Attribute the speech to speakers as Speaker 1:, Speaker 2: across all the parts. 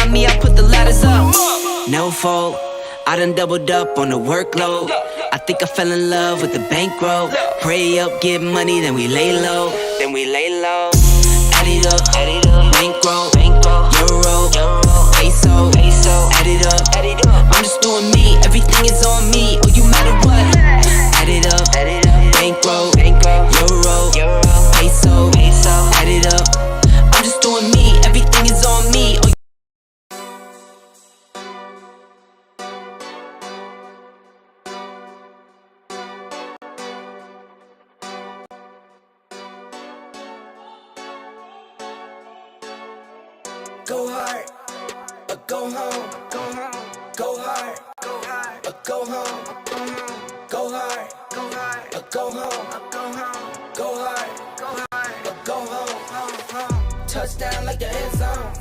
Speaker 1: behind me, I put the ladders up. No fault, I done doubled up on the workload. I think I fell in love with the bankroll. Pray up, get money, then we lay low. Add it up, bankroll, euro, peso, add it up. I'm just doing me, everything is on me. Oh, you matter what? Add it up, bankroll, euro, peso, add it up. I'm just doing me, everything is on me. Oh, go hard, or go home, go hard, or go home, go hard, or go home, go hard, or go home. Touchdown like the end zone.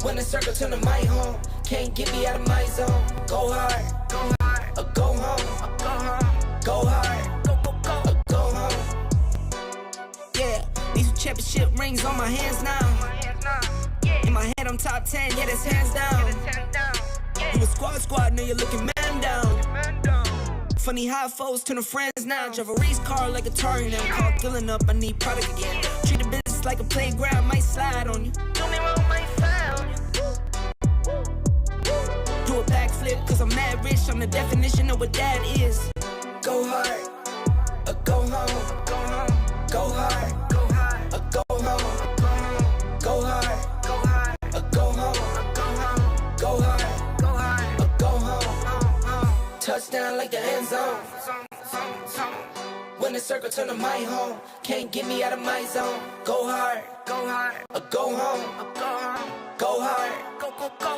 Speaker 1: When the circle turn to my home, can't get me out of my zone. Go hard, or go home, go hard, or go home. Yeah, these championship rings on my hands now. In my head, I'm top 10, yeah, that's hands down. You a squad, now you're looking man down. Funny how foes turn to friends now. Drive a race car like a Atari now. Call filling up, I need product again. Treat the business like a playground, might slide on you. Don't even roll my slide on you. Do a backflip, cause I'm mad rich. I'm the definition of what that is. Go hard, or go home. Go hard, or go home. Go hard, or go home. Go hard, or go home. Touchdown like the end zone. When the circle turn to my home, can't get me out of my zone. Go hard, or go home. Go hard,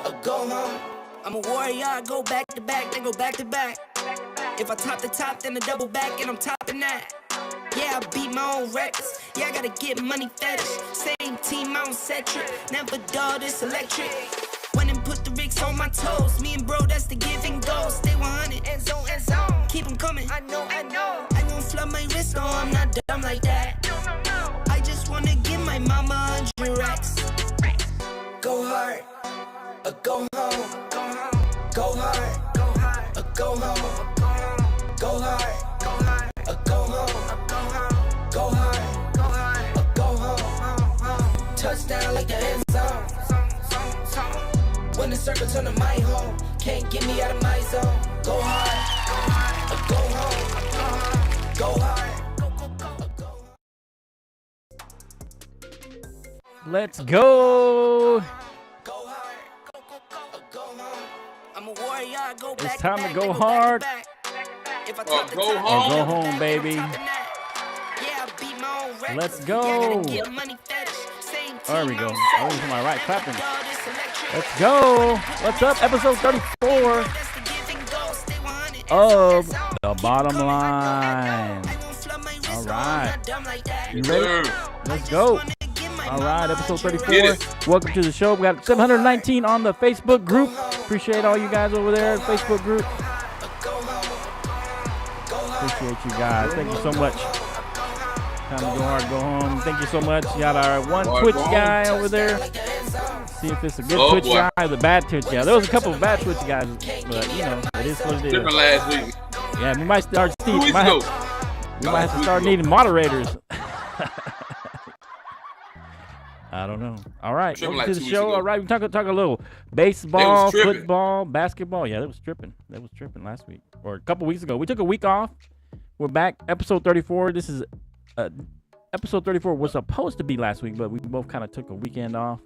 Speaker 1: or go home. I'm a warrior, I go back to back, then go back to back. If I top the top, then I double back, and I'm topping that. Yeah, I beat my own records. Yeah, I gotta get money fetish. Same team, I don't set trip. Never dull, this electric. Went and put the Ricks on my toes. Me and bro, that's the give and go. Stay 100, end zone. Keep them coming. I know. I won't flood my wrist, no, I'm not dumb like that. No. I just wanna give my mama 100 racks. Go hard, or go home. Go hard, or go home. Go hard, or go home. Go hard, or go home. Touchdown like the end zone. When the circle turn to my home, can't get me out of my zone. Go hard, or go home. Go hard, or go home.
Speaker 2: Let's go. It's time to go hard.
Speaker 3: Go home.
Speaker 2: Or go home, baby. Let's go. There we go. I was to my right clapping. Let's go. What's up? Episode 34 of The Bottom Line. All right. You ready? Let's go. All right, episode 34. Welcome to the show. We got 719 on the Facebook group. Appreciate all you guys over there, Facebook group. Appreciate you guys. Thank you so much. Time to go hard, go home. Thank you so much. You got our one Twitch guy over there. See if it's a good Twitch guy or the bad Twitch guy. There was a couple of bad Twitch guys, but you know, it is what it is.
Speaker 3: Different last week.
Speaker 2: Yeah, we might start we might have to start needing moderators. I don't know. All right, welcome to the show. All right, we talk a little baseball, football, basketball. Yeah, that was tripping. That was tripping last week or a couple weeks ago. We took a week off. We're back, episode 34. This is episode 34 was supposed to be last week, but we both kind of took a weekend off,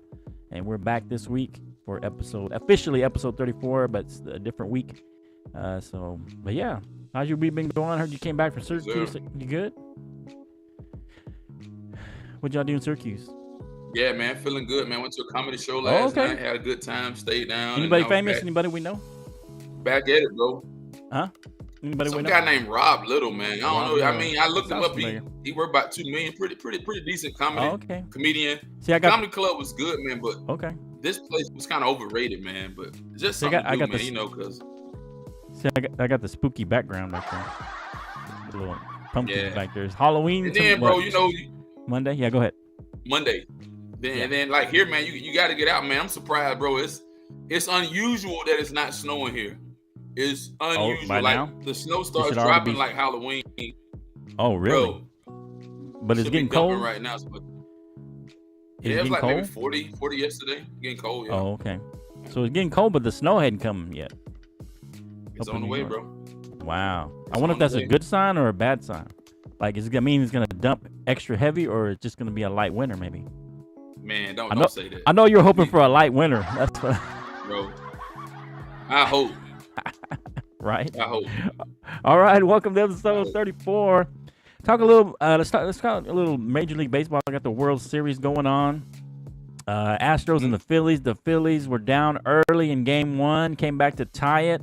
Speaker 2: and we're back this week for officially episode 34, but it's a different week. But yeah, how's your week been going? I heard you came back from Syracuse. You good? What y'all do in Syracuse?
Speaker 3: Yeah, man, feeling good, man. Went to a comedy show last night. Had a good time. Stayed down.
Speaker 2: Anybody famous? Anybody we know?
Speaker 3: Back at it, bro.
Speaker 2: Huh? Anybody
Speaker 3: Some
Speaker 2: we know?
Speaker 3: guy named Rob Little, man. I don't know. I mean, I looked him up. He worked about $2 million. Pretty decent comedy. Comedian. See, Comedy Club was good, man. But this place was kind of overrated, man. But just something to do, man. You know, because
Speaker 2: I got the spooky background back there. The little pumpkins back there. It's Halloween.
Speaker 3: And then, bro, you know,
Speaker 2: Monday. Yeah, go ahead.
Speaker 3: Monday. Then like here, man, you got to get out, man. I'm surprised, bro. It's unusual that it's not snowing here. It's unusual. Like the snow starts dropping like Halloween.
Speaker 2: Oh, really?
Speaker 3: Bro,
Speaker 2: but it's getting cold
Speaker 3: right now. So
Speaker 2: it
Speaker 3: was like
Speaker 2: cold?
Speaker 3: maybe 40 yesterday. Getting cold. Yeah.
Speaker 2: Oh, okay. So it's getting cold, but the snow hadn't come yet.
Speaker 3: It's on the way, bro.
Speaker 2: Wow. I wonder if that's a good sign or a bad sign. Like, is it gonna mean it's gonna dump extra heavy, or it's just gonna be a light winter, maybe?
Speaker 3: Man, don't say that.
Speaker 2: I know you're hoping for a light winter. That's what.
Speaker 3: Bro, I hope.
Speaker 2: Right.
Speaker 3: I hope.
Speaker 2: All right. Welcome to episode 34. Talk a little. Let's talk a little Major League Baseball. I got the World Series going on. Astros and the Phillies. The Phillies were down early in Game 1, came back to tie it.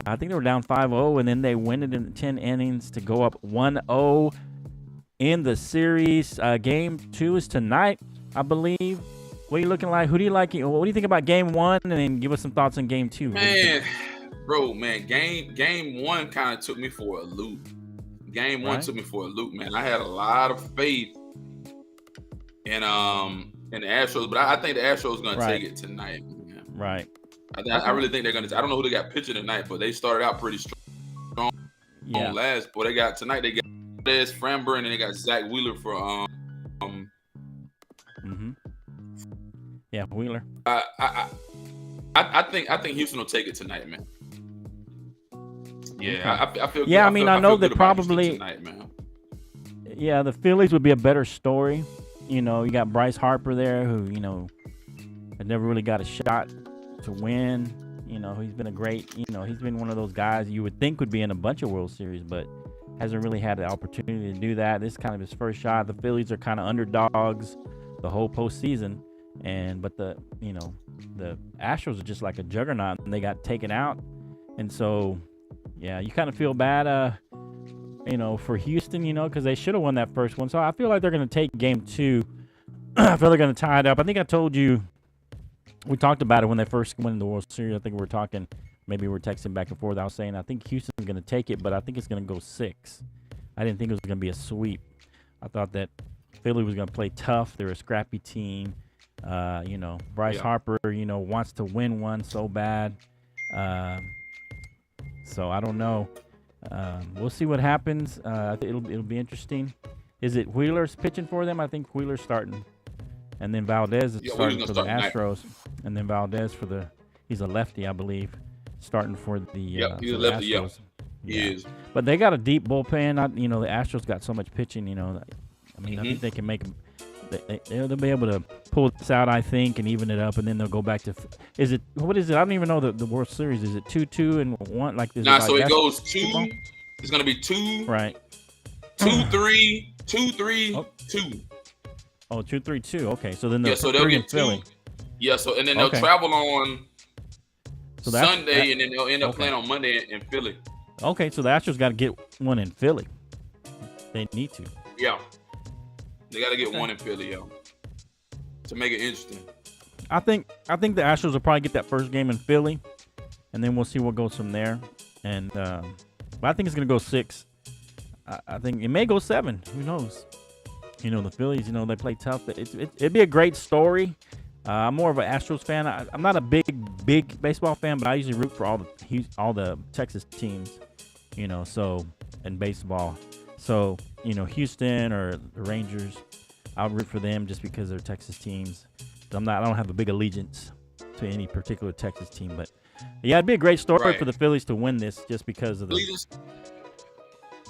Speaker 2: I think they were down 5-0, and then they win it in 10 innings to go up 1-0 in the series. Game 2 is tonight, I believe. What are you looking like? Who do you like? What do you think about Game 1? And then give us some thoughts on Game 2.
Speaker 3: Man, Game 1 kind of took me for a loop. Game 1 took me for a loop, man. I had a lot of faith in the Astros, but I think the Astros going to take it tonight. Man.
Speaker 2: Right.
Speaker 3: I really think they're going to. I don't know who they got pitching tonight, but they started out pretty strong. Last, but they got Des Framber, and then they got Zach Wheeler for
Speaker 2: Yeah, Wheeler.
Speaker 3: I think Houston will take it tonight, man. Yeah, I feel.
Speaker 2: Yeah, I know that probably
Speaker 3: tonight, man.
Speaker 2: Yeah, the Phillies would be a better story. You know, you got Bryce Harper there, who had never really got a shot to win. He's been he's been one of those guys you would think would be in a bunch of World Series, but hasn't really had the opportunity to do that. This is kind of his first shot. The Phillies are kind of underdogs the whole postseason, but the Astros are just like a juggernaut, and they got taken out, and so you kind of feel bad, for Houston, because they should have won that first one. So I feel like they're going to take Game 2. I feel they're going to tie it up. I think I told you. We talked about it when they first went in the World Series. I think we were talking, maybe we were texting back and forth. I was saying I think Houston's going to take it, but I think it's going to go 6. I didn't think it was going to be a sweep. I thought that Philly was going to play tough. They're a scrappy team. Bryce Harper, wants to win one so bad. So I don't know. We'll see what happens. It'll be interesting. Is it Wheeler's pitching for them? I think Wheeler's starting. And then Valdez is starting for the Astros. And then Valdez he's a lefty, I believe, starting for the
Speaker 3: he's a lefty,
Speaker 2: Astros.
Speaker 3: He is.
Speaker 2: But they got a deep bullpen. The Astros got so much pitching, I think they can make them. They'll be able to pull this out, I think, and even it up, and then they'll go back to. What is it? I don't even know the World Series. Is it 2-2 and 1? Like this?
Speaker 3: So it goes 2. It's gonna be 2.
Speaker 2: Right.
Speaker 3: 2-3, 2-3, 2.
Speaker 2: Oh, 2-3-2. Okay, so then they'll
Speaker 3: get 2.
Speaker 2: Philly.
Speaker 3: Yeah, so and then they'll travel on Sunday, and then they'll end up playing on Monday in Philly.
Speaker 2: Okay, so the Astros got to get one in Philly. They need to.
Speaker 3: Yeah, they got to get one in Philly, to make it interesting.
Speaker 2: I think the Astros will probably get that first game in Philly, and then we'll see what goes from there. And but I think it's gonna go 6. I think it may go 7. Who knows? The Phillies, they play tough. It'd be a great story. I'm more of an Astros fan. I'm not a big baseball fan, but I usually root for all the Texas teams, and baseball. So, Houston or the Rangers, I'll root for them just because they're Texas teams. I don't have a big allegiance to any particular Texas team, but it'd be a great story for the Phillies to win this just because of the.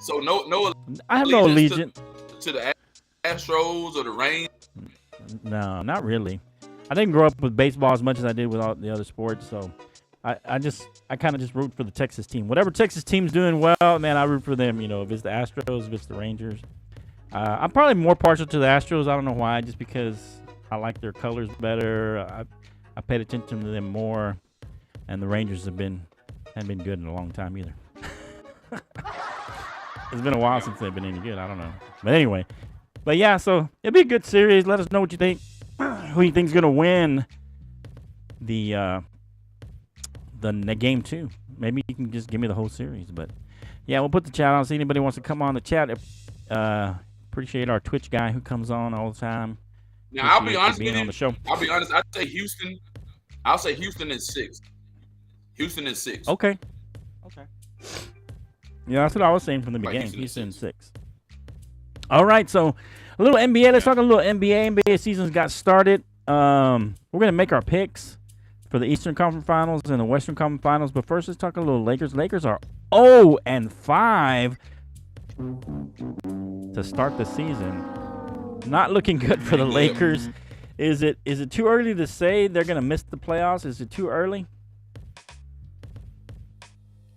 Speaker 3: So no.
Speaker 2: I have no allegiance
Speaker 3: to the Astros or the Rangers?
Speaker 2: No, not really. I didn't grow up with baseball as much as I did with all the other sports, so I kind of just root for the Texas team. Whatever Texas team's doing well, man, I root for them. If it's the Astros, if it's the Rangers. I'm probably more partial to the Astros. I don't know why, just because I like their colors better. I paid attention to them more, and the Rangers haven't been good in a long time either. It's been a while since they've been any good. I don't know, but anyway. But yeah, so it'll be a good series. Let us know what you think. Who you think's gonna win the Game 2? Maybe you can just give me the whole series. But yeah, we'll put the chat on. See anybody wants to come on the chat. Appreciate our Twitch guy who comes on all the time.
Speaker 3: Now I'll be honest with you. On the show. I'll be honest. I'll say Houston in 6. Houston in 6.
Speaker 2: Okay. Yeah, that's what I was saying from the beginning. Houston in 6. All right, so a little NBA. Let's talk a little NBA. NBA season's got started. We're gonna make our picks for the Eastern Conference Finals and the Western Conference Finals. But first, let's talk a little Lakers. Lakers are 0-5 to start the season. Not looking good for the Lakers. Is it too early to say they're gonna miss the playoffs? Is it too early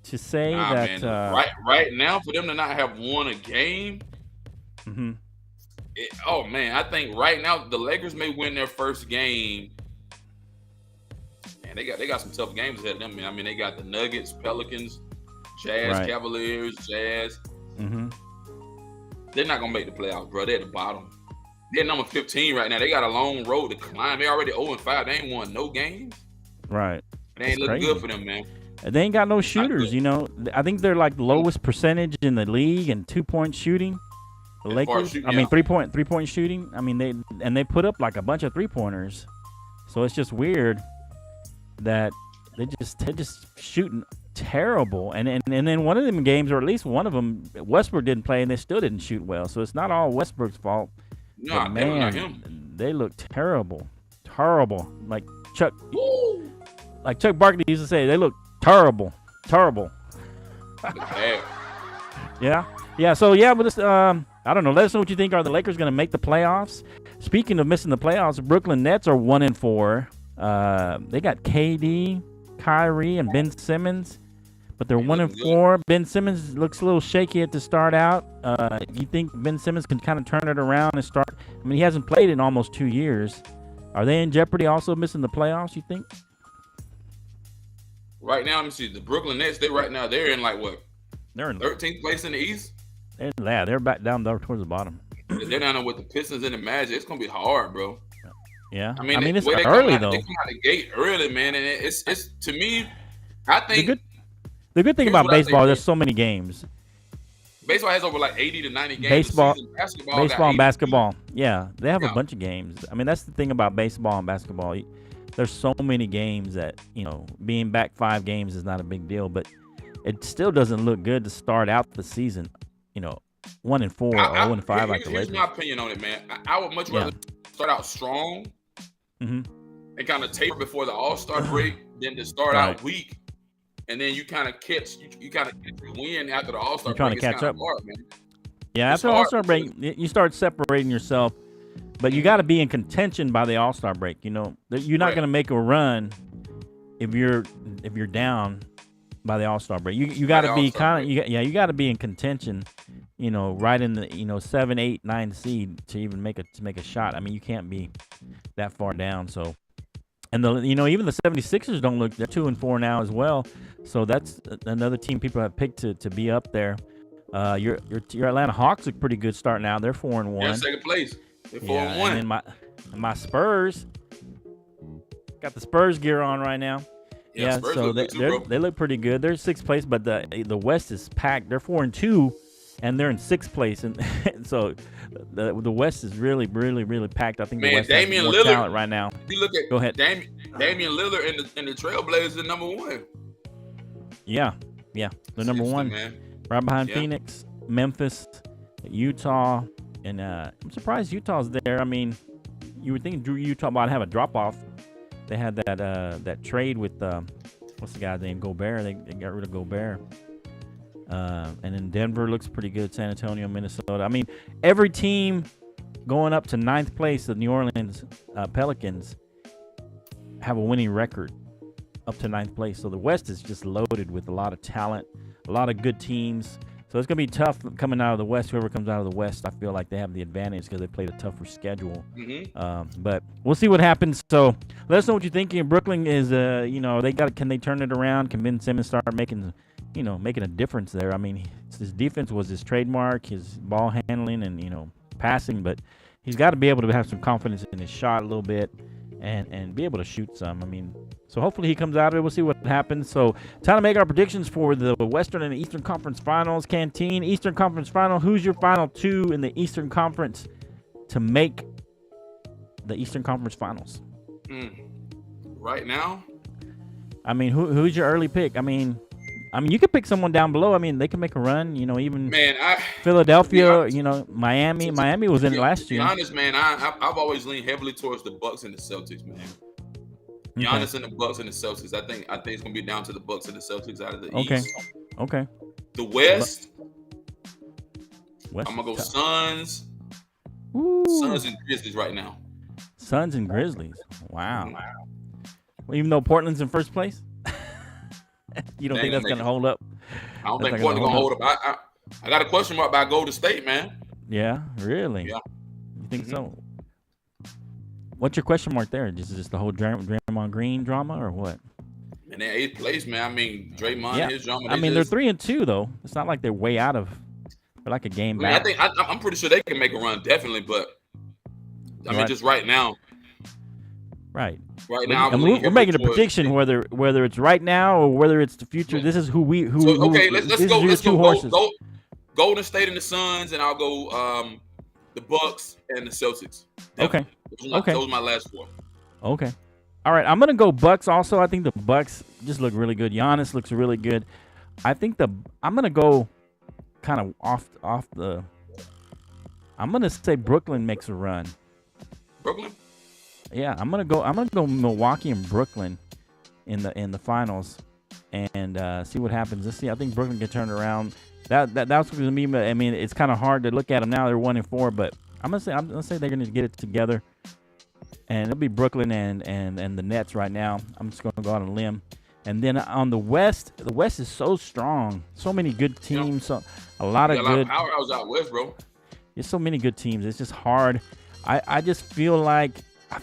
Speaker 2: to say that?
Speaker 3: Man. Right now, for them to not have won a game.
Speaker 2: Mm-hmm.
Speaker 3: I think right now the Lakers may win their first game. Man, they got some tough games ahead of them. Man. I mean, they got the Nuggets, Pelicans, Jazz, Cavaliers, Jazz.
Speaker 2: Mm-hmm.
Speaker 3: They're not gonna make the playoffs, bro. They're at the bottom. They're number 15 right now. They got a long road to climb. They already 0-5. They ain't won no games.
Speaker 2: Right.
Speaker 3: They ain't looking good for them, man.
Speaker 2: They ain't got no shooters. You know, I think they're like the lowest percentage in the league in 2-point shooting. The Lakers, I mean, 3-point shooting. I mean, they put up like a bunch of 3-pointers. So it's just weird that they're just shooting terrible. And then one of them games, or at least one of them, Westbrook didn't play, and they still didn't shoot well. So it's not all Westbrook's fault.
Speaker 3: No,
Speaker 2: man, they look terrible, like Chuck Barkley used to say. They look terrible. Yeah. So but this, I don't know. Let us know what you think. Are the Lakers going to make the playoffs? Speaking of missing the playoffs, the Brooklyn Nets are 1-4. They got KD, Kyrie, and Ben Simmons, but they're 1-4. Ben Simmons looks a little shaky at the start out. You think Ben Simmons can kind of turn it around and start? I mean, he hasn't played in almost 2 years. Are they in jeopardy also missing the playoffs, you think?
Speaker 3: Right now, let me see. The Brooklyn Nets, they're in like what?
Speaker 2: They're in
Speaker 3: 13th place in the East.
Speaker 2: They're back down there towards the bottom.
Speaker 3: They're down there with the Pistons and the Magic. It's gonna be hard, bro.
Speaker 2: Yeah,
Speaker 3: I mean
Speaker 2: it's early though.
Speaker 3: They come out the gate early, man, and it's to me. I think
Speaker 2: the good thing about baseball, there's so many games.
Speaker 3: Baseball has over like 80 to 90 games.
Speaker 2: Baseball and basketball.
Speaker 3: 80.
Speaker 2: Yeah, they have a bunch of games. I mean, that's the thing about baseball and basketball. There's so many games that, being back 5 games is not a big deal, but it still doesn't look good to start out the season, 1-4 or 0-5 like the Lakers.
Speaker 3: Here's my opinion on it, man. I would much rather start out strong and kind of taper before the All-Star break than to start out weak. And then you kind of catch win after the All-Star break.
Speaker 2: Trying to catch up.
Speaker 3: Hard, man.
Speaker 2: Yeah, after the All-Star break, you start separating yourself. But you got to be in contention by the All-Star break. You're not going to make a run if you're down by the All-Star break. You got to be you got to be in contention, right in the 7, 8, 9 seed to even make a shot. I mean, you can't be that far down. So, and even the 76ers don't look. They're 2-4 now as well. So that's another team people have picked to be up there. Your Atlanta Hawks look pretty good starting out. They're 4-1.
Speaker 3: They're second place. They're 4-1.
Speaker 2: And then my Spurs got the Spurs gear on right now.
Speaker 3: Yeah, so
Speaker 2: they look pretty good. They're 6th place, but the West is packed. They're 4-2, and they're in 6th place, and so the West is really, really, really packed. I think the West
Speaker 3: Damian
Speaker 2: has more
Speaker 3: Lillard
Speaker 2: talent right now.
Speaker 3: You look at
Speaker 2: Go ahead.
Speaker 3: Damian Lillard and the Trailblazers are number 1.
Speaker 2: Yeah, they're number 1,
Speaker 3: man.
Speaker 2: Right behind Phoenix, Memphis, Utah, and I'm surprised Utah's there. I mean, you would think Utah might have a drop off. They had that trade with what's the guy's name? Gobert. They got rid of Gobert. And then Denver looks pretty good. San Antonio, Minnesota. I mean, every team going up to 9th place, the New Orleans Pelicans, have a winning record up to 9th place. So the West is just loaded with a lot of talent, a lot of good teams. So it's going to be tough coming out of the West. Whoever comes out of the West, I feel like they have the advantage because they played a tougher schedule. But we'll see what happens. So let us know what you're thinking. Brooklyn is, can they turn it around? Can Ben Simmons start making a difference there? I mean, his defense was his trademark, his ball handling and, passing. But he's got to be able to have some confidence in his shot a little bit and be able to shoot some. I mean, so hopefully he comes out of it. We'll see what happens. So time to make our predictions for the Western and Eastern Conference Finals. Canteen, Eastern Conference Final. Who's your final 2 in the Eastern Conference to make the Eastern Conference Finals?
Speaker 3: Right now,
Speaker 2: I mean, who's your early pick? I mean, you could pick someone down below. I mean, they can make a run. You know, even Philadelphia. You know, Miami. Miami was in it last year.
Speaker 3: To be honest, man, I've always leaned heavily towards the Bucks and the Celtics, man. Giannis and the Bucks and the Celtics. I think it's gonna be down to the Bucks and the Celtics out of the East.
Speaker 2: Okay.
Speaker 3: The West. I'm gonna go Suns.
Speaker 2: Ooh.
Speaker 3: Suns and Grizzlies right now.
Speaker 2: Suns and Grizzlies. Wow. Well, even though Portland's in first place, you don't think that's gonna hold up?
Speaker 3: I don't think Portland's gonna hold up. I got a question mark about Golden State, man.
Speaker 2: Yeah, really?
Speaker 3: Yeah.
Speaker 2: You think so? What's your question mark there? Just the whole Draymond Green drama, or what?
Speaker 3: And they're 8th place, man. I mean, Draymond, his drama.
Speaker 2: I mean, they're 3-2 though. It's not like they're way out of. They're like a game back.
Speaker 3: I'm pretty sure they can make a run, definitely. But I mean, just right now.
Speaker 2: Right.
Speaker 3: Right now,
Speaker 2: we're making a prediction whether it's right now or whether it's the future.
Speaker 3: Yeah.
Speaker 2: This is who we.
Speaker 3: Let's go. Let's go. Golden State and the Suns, and I'll go the Bucks and the Celtics. Definitely. Okay. Those are my last 4.
Speaker 2: Okay. All right. I'm gonna go Bucks. Also, I think the Bucks just look really good. Giannis looks really good. I think I'm gonna go kind of off the. I'm gonna say Brooklyn makes a run.
Speaker 3: Brooklyn.
Speaker 2: Yeah, I'm gonna go Milwaukee and Brooklyn in the finals, and see what happens. Let's see. I think Brooklyn can turn it around. That's gonna be. I mean, it's kind of hard to look at them now. They're 1-4, but I'm gonna say they're gonna get it together, and it'll be Brooklyn and the Nets right now. I'm just gonna go out on a limb, and then on the West is so strong. So many good teams. So a lot of good.
Speaker 3: Powerhouse out west, bro.
Speaker 2: There's so many good teams. It's just hard. I just feel like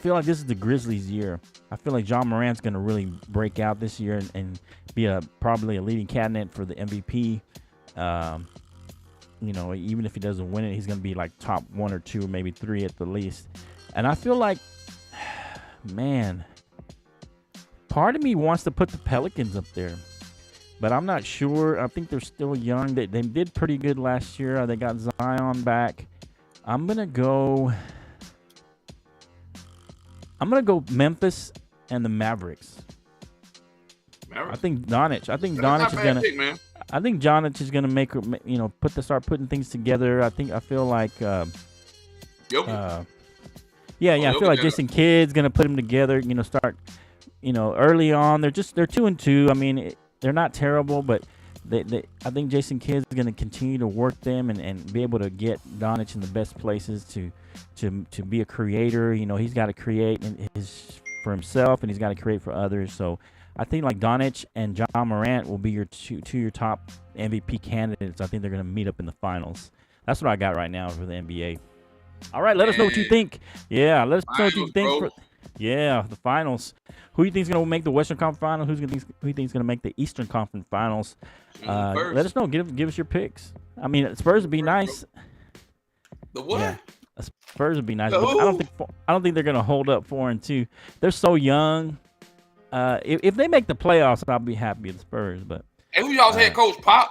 Speaker 2: this is the Grizzlies' year. I feel like John Morant's going to really break out this year and be probably a leading candidate for the MVP. You know, even if he doesn't win it, he's going to be like top 1 or 2, maybe 3 at the least. And I feel like, man, part of me wants to put the Pelicans up there, but I'm not sure. I think they're still young. They did pretty good last year. They got Zion back. I'm going to go Memphis and the Mavericks. I think Doncic is gonna make, you know, start putting things together. I feel like I feel like Jason Kidd's gonna put them together. You know, start, you know, early on. They're 2-2. I mean, they're not terrible, but I think Jason Kidd's gonna continue to work them and be able to get Doncic in the best places to be a creator. You know, he's got to create for himself, and he's got to create for others. So I think like Doncic and John Morant will be your your top MVP candidates. I think they're going to meet up in the finals. That's what I got right now for the NBA. All right, let us know what you think. Yeah, let us know what you think. The finals. Who you think is going to make the Western Conference Finals? Who you think is going to make the Eastern Conference Finals? Let us know. Give us your picks. I mean, Spurs would be nice.
Speaker 3: The what?
Speaker 2: Yeah. Spurs would be nice. But I don't think they're gonna hold up 4-2. They're so young. If they make the playoffs, I'll be happy with the Spurs. But
Speaker 3: hey, who y'all's head coach? Pop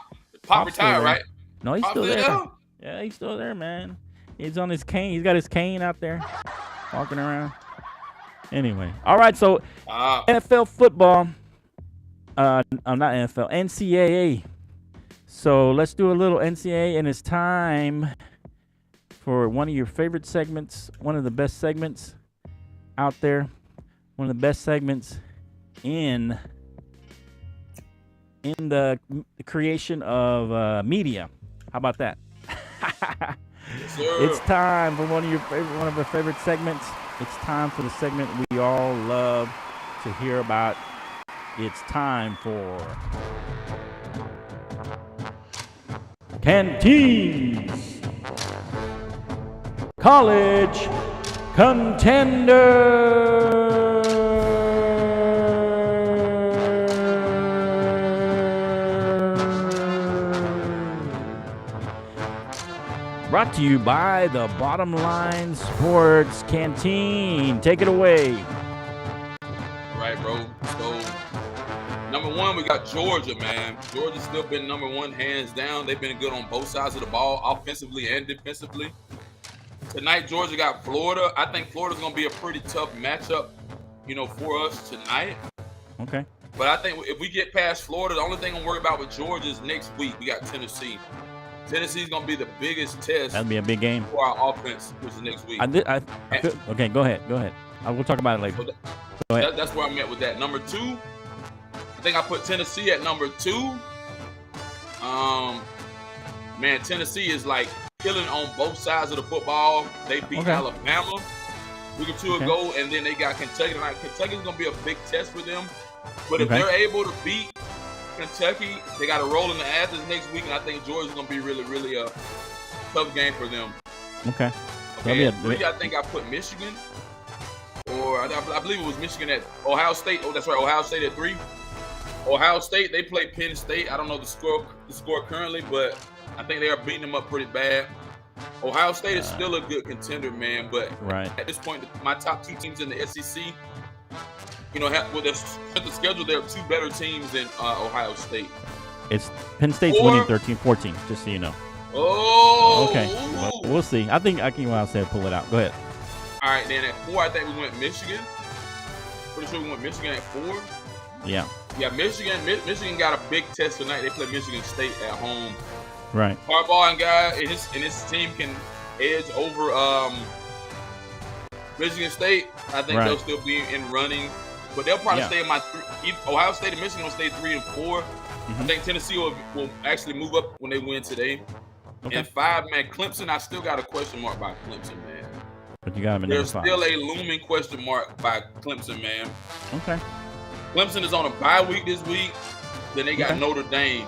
Speaker 3: retired, right?
Speaker 2: No, he's still there. Yeah, he's still there, man. He's on his cane. He's got his cane out there, walking around. Anyway, all right. So NFL football. Not NFL. NCAA. So let's do a little NCAA, and it's time for one of your favorite segments, one of the best segments out there, one of the best segments in the creation of media. How about that?
Speaker 3: Yes,
Speaker 2: it's time for one of our favorite segments. It's time for the segment we all love to hear about. It's time for Canteen's College Contender. Brought to you by the Bottom Line Sports Canteen. Take it away.
Speaker 3: All right, bro. So, number one, we got Georgia, man. Georgia's still been number one, hands down. They've been good on both sides of the ball, offensively and defensively. Tonight, Georgia got Florida. I think Florida's going to be a pretty tough matchup, for us tonight.
Speaker 2: Okay.
Speaker 3: But I think if we get past Florida, the only thing I'm worried about with Georgia is next week. We got Tennessee. Tennessee's going to be the biggest test.
Speaker 2: That'll be a big game
Speaker 3: for our offense, which is next week.
Speaker 2: Okay, go ahead. We'll talk about it later.
Speaker 3: So go ahead. That's where I'm at with that. Number 2, I think I put Tennessee at number 2. Man, Tennessee is like killing on both sides of the football. They beat Alabama a week or two ago, and then they got Kentucky tonight. Kentucky's going to be a big test for them. But if they're able to beat Kentucky, they got to roll in the Athens next week, and I think Georgia's going to be really, really a tough game for them.
Speaker 2: Okay.
Speaker 3: At 3, I think I put Michigan, or I believe it was Michigan at Ohio State. Oh, that's right, Ohio State at 3. Ohio State, they play Penn State. I don't know the score currently, but I think they are beating them up pretty bad. Ohio State is still a good contender, man, but at this point, my top 2 teams in the SEC, with the schedule, there are 2 better teams than Ohio State.
Speaker 2: It's Penn State's winning 13-14, just so you know.
Speaker 3: Oh,
Speaker 2: okay. Well, we'll see. I think Ohio State will pull it out. Go ahead.
Speaker 3: All right, then at 4, I think we went Michigan. Pretty sure we went Michigan at 4.
Speaker 2: Yeah.
Speaker 3: Yeah, Michigan got a big test tonight. They play Michigan State at home.
Speaker 2: Right.
Speaker 3: Harbaugh and his team can edge over Michigan State. I think they'll still be in running, but they'll probably stay in my 3. Ohio State and Michigan will stay 3 and 4. I think Tennessee will actually move up when they win today. Okay. And 5, man, Clemson. I still got a question mark by Clemson, man.
Speaker 2: But you got them in
Speaker 3: There's
Speaker 2: 5.
Speaker 3: still a looming question mark by Clemson, man.
Speaker 2: Okay.
Speaker 3: Clemson is on a bye week this week. Then they got Notre Dame.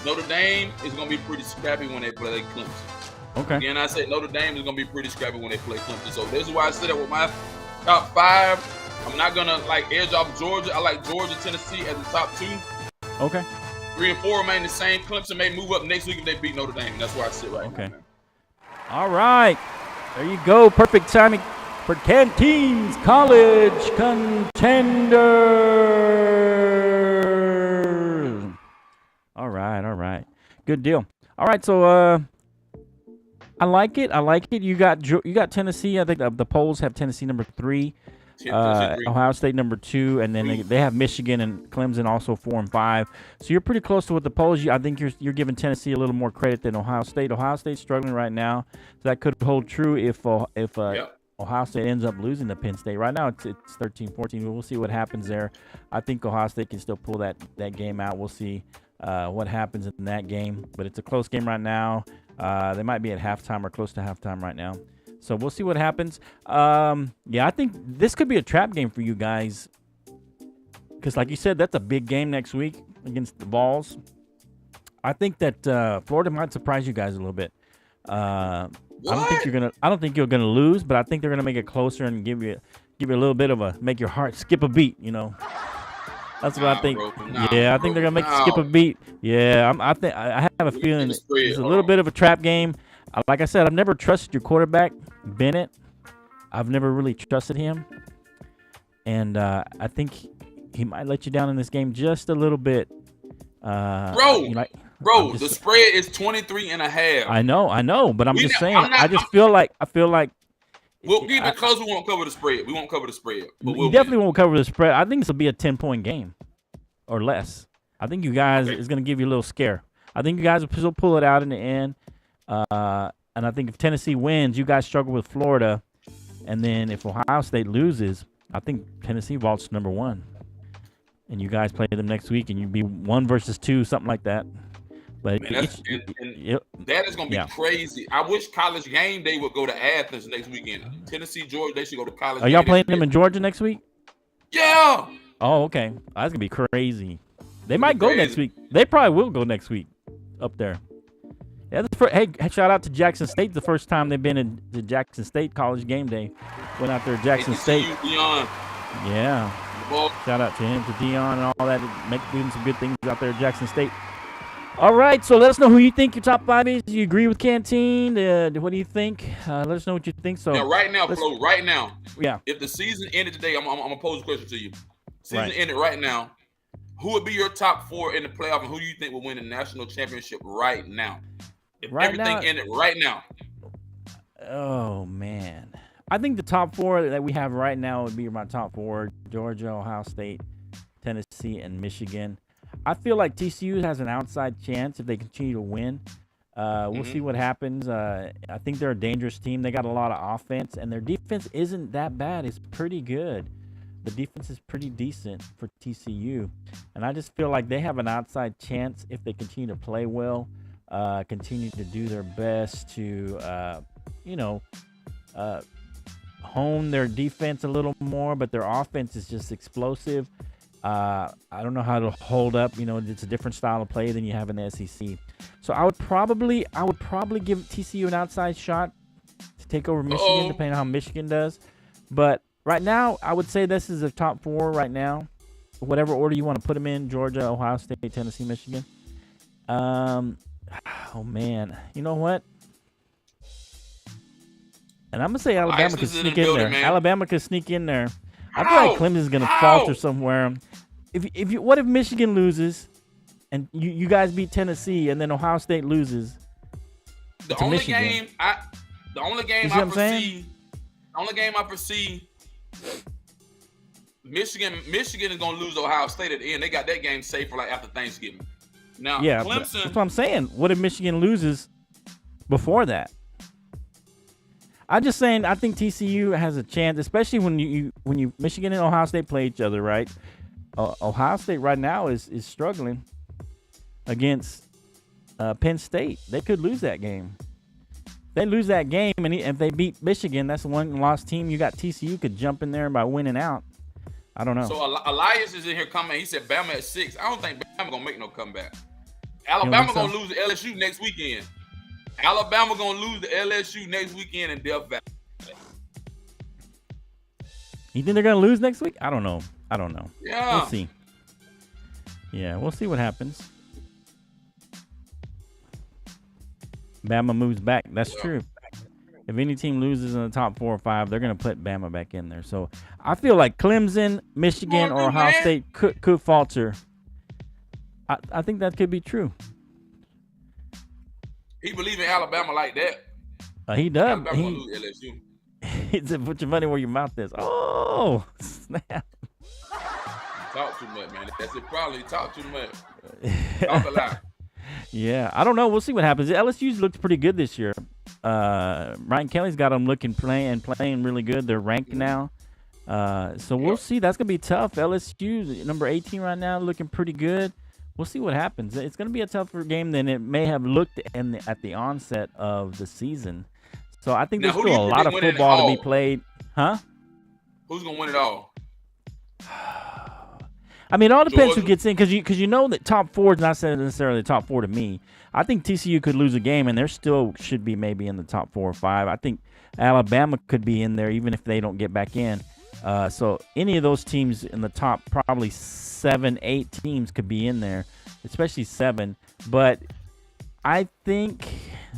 Speaker 3: Notre Dame is going to be pretty scrappy when they play Clemson.
Speaker 2: Okay.
Speaker 3: Again, I said Notre Dame is going to be pretty scrappy when they play Clemson. So this is why I said that with my top 5. I'm not going to edge off Georgia. I like Georgia, Tennessee as the top 2.
Speaker 2: Okay.
Speaker 3: 3 and 4 remain the same. Clemson may move up next week if they beat Notre Dame. That's where I sit right now. Man.
Speaker 2: All right. There you go. Perfect timing for Canteen's College Contender. All right. Good deal. All right, so I like it. You got Tennessee. I think the polls have Tennessee number 3. Ohio State number 2, and then they have Michigan and Clemson also 4 and 5. So you're pretty close to what the polls. I think you're giving Tennessee a little more credit than Ohio State. Ohio State's struggling right now, so that could hold true if Ohio State ends up losing to Penn State. Right now it's 13-14. We'll see what happens there. I think Ohio State can still pull that game out. We'll see what happens in that game, but it's a close game right now. They might be at halftime or close to halftime right now. So we'll see what happens. I think this could be a trap game for you guys. Because like you said, that's a big game next week against the Vols. I think that Florida might surprise you guys a little bit. I don't think you're gonna lose, but I think they're gonna make it closer and give you a little bit of make your heart skip a beat, That's what I think. I think they're gonna make you skip a beat. Yeah, I have a feeling it's a little bit of a trap game. Like I said, I've never trusted your quarterback, Bennett. I've never really trusted him. And I think he might let you down in this game just a little bit.
Speaker 3: The spread is 23.5.
Speaker 2: I know, but I'm just saying. I feel like
Speaker 3: we'll keep it close. We won't cover the spread. We won't cover the spread. But
Speaker 2: we definitely won't cover the spread. I think this will be a 10-point game or less. I think you guys is going to give you a little scare. I think you guys will still pull it out in the end. And I think if Tennessee wins, you guys struggle with Florida. And then if Ohio State loses, I think Tennessee vaults number 1. And you guys play them next week, and you'd be 1 versus 2, something like that. But
Speaker 3: that is going to be crazy. I wish College Game Day would go to Athens next weekend. Tennessee, Georgia, they should go to College.
Speaker 2: Are y'all playing them in Georgia next week?
Speaker 3: Yeah.
Speaker 2: Oh, okay. That's going to be crazy. They might go next week. They probably will go next week up there. Yeah, hey, shout out to Jackson State. The first time they've been in the Jackson State College Game Day. Went out there to Jackson State. Yeah. Shout out to him, to Dion, and all that. Doing some good things out there at Jackson State. All right, so let us know who you think your top 5 is. Do you agree with Canteen? What do you think? Let us know what you think. So
Speaker 3: right now, Flo, right now.
Speaker 2: Yeah.
Speaker 3: If the season ended today, I'm going to pose a question to you. Season ended right now. Who would be your top 4 in the playoff, and who do you think will win the national championship right now? If everything ended right now.
Speaker 2: Oh man, I think the top 4 that we have right now would be my top 4: Georgia, Ohio State, Tennessee, and Michigan. I feel like TCU has an outside chance if they continue to win. We'll see what happens. I think they're a dangerous team. They got a lot of offense, and their defense isn't that bad. It's pretty good. The defense is pretty decent for TCU, and I just feel like they have an outside chance if they continue to play well, continue to do their best to, hone their defense a little more, but their offense is just explosive. I don't know how to hold up. It's a different style of play than you have in the SEC. So I would probably give TCU an outside shot to take over Michigan, depending on how Michigan does. But right now, I would say this is a top 4 right now. Whatever order you want to put them in: Georgia, Ohio State, Tennessee, Michigan. Oh man, you know what? And I'm gonna say Alabama could sneak in there. Man. Alabama could sneak in there. I feel like Clemson's gonna falter somewhere. What if Michigan loses, and you guys beat Tennessee, and then Ohio State loses?
Speaker 3: The only game I foresee, Michigan is gonna lose Ohio State at the end. They got that game safe for like after Thanksgiving. Now, yeah, Clemson.
Speaker 2: That's what I'm saying. What if Michigan loses before that? I'm just saying. I think TCU has a chance, especially when Michigan and Ohio State play each other, right? Ohio State right now is struggling against Penn State. They could lose that game. If they lose that game, and if they beat Michigan, that's a one-loss team. You got TCU could jump in there by winning out. I don't know.
Speaker 3: So Elias is in here coming. He said Bama at 6. I don't think Bama gonna make no comeback. Alabama gonna lose to LSU next weekend. Alabama gonna lose to LSU next weekend in Death Valley.
Speaker 2: You think they're gonna lose next week? I don't know.
Speaker 3: Yeah.
Speaker 2: We'll see. Yeah, we'll see what happens. Bama moves back. That's true. If any team loses in the top 4 or 5, they're going to put Bama back in there. So I feel like Clemson, Michigan, or Ohio State could falter. I think that could be true.
Speaker 3: He believes in Alabama like that.
Speaker 2: He does.
Speaker 3: Alabama going to lose LSU.
Speaker 2: He said, put your money where your mouth is. Oh, snap.
Speaker 3: Talk too much, man. That's it. Probably talk too much. Talk a lot.
Speaker 2: Yeah, I don't know. We'll see what happens. LSU's looked pretty good this year. Ryan Kelly's got them playing really good. They're ranked now. So we'll see. That's going to be tough. LSU, number 18 right now, looking pretty good. We'll see what happens. It's going to be a tougher game than it may have looked at the onset of the season. So I think there's still a lot of football to be played. Huh?
Speaker 3: Who's going to win it all?
Speaker 2: I mean, it all depends who gets in, because you know that top 4 is not necessarily top 4 to me. I think TCU could lose a game, and they still should be maybe in the top 4 or 5. I think Alabama could be in there even if they don't get back in. So any of those teams in the top probably 7, 8 teams could be in there, especially 7. But I think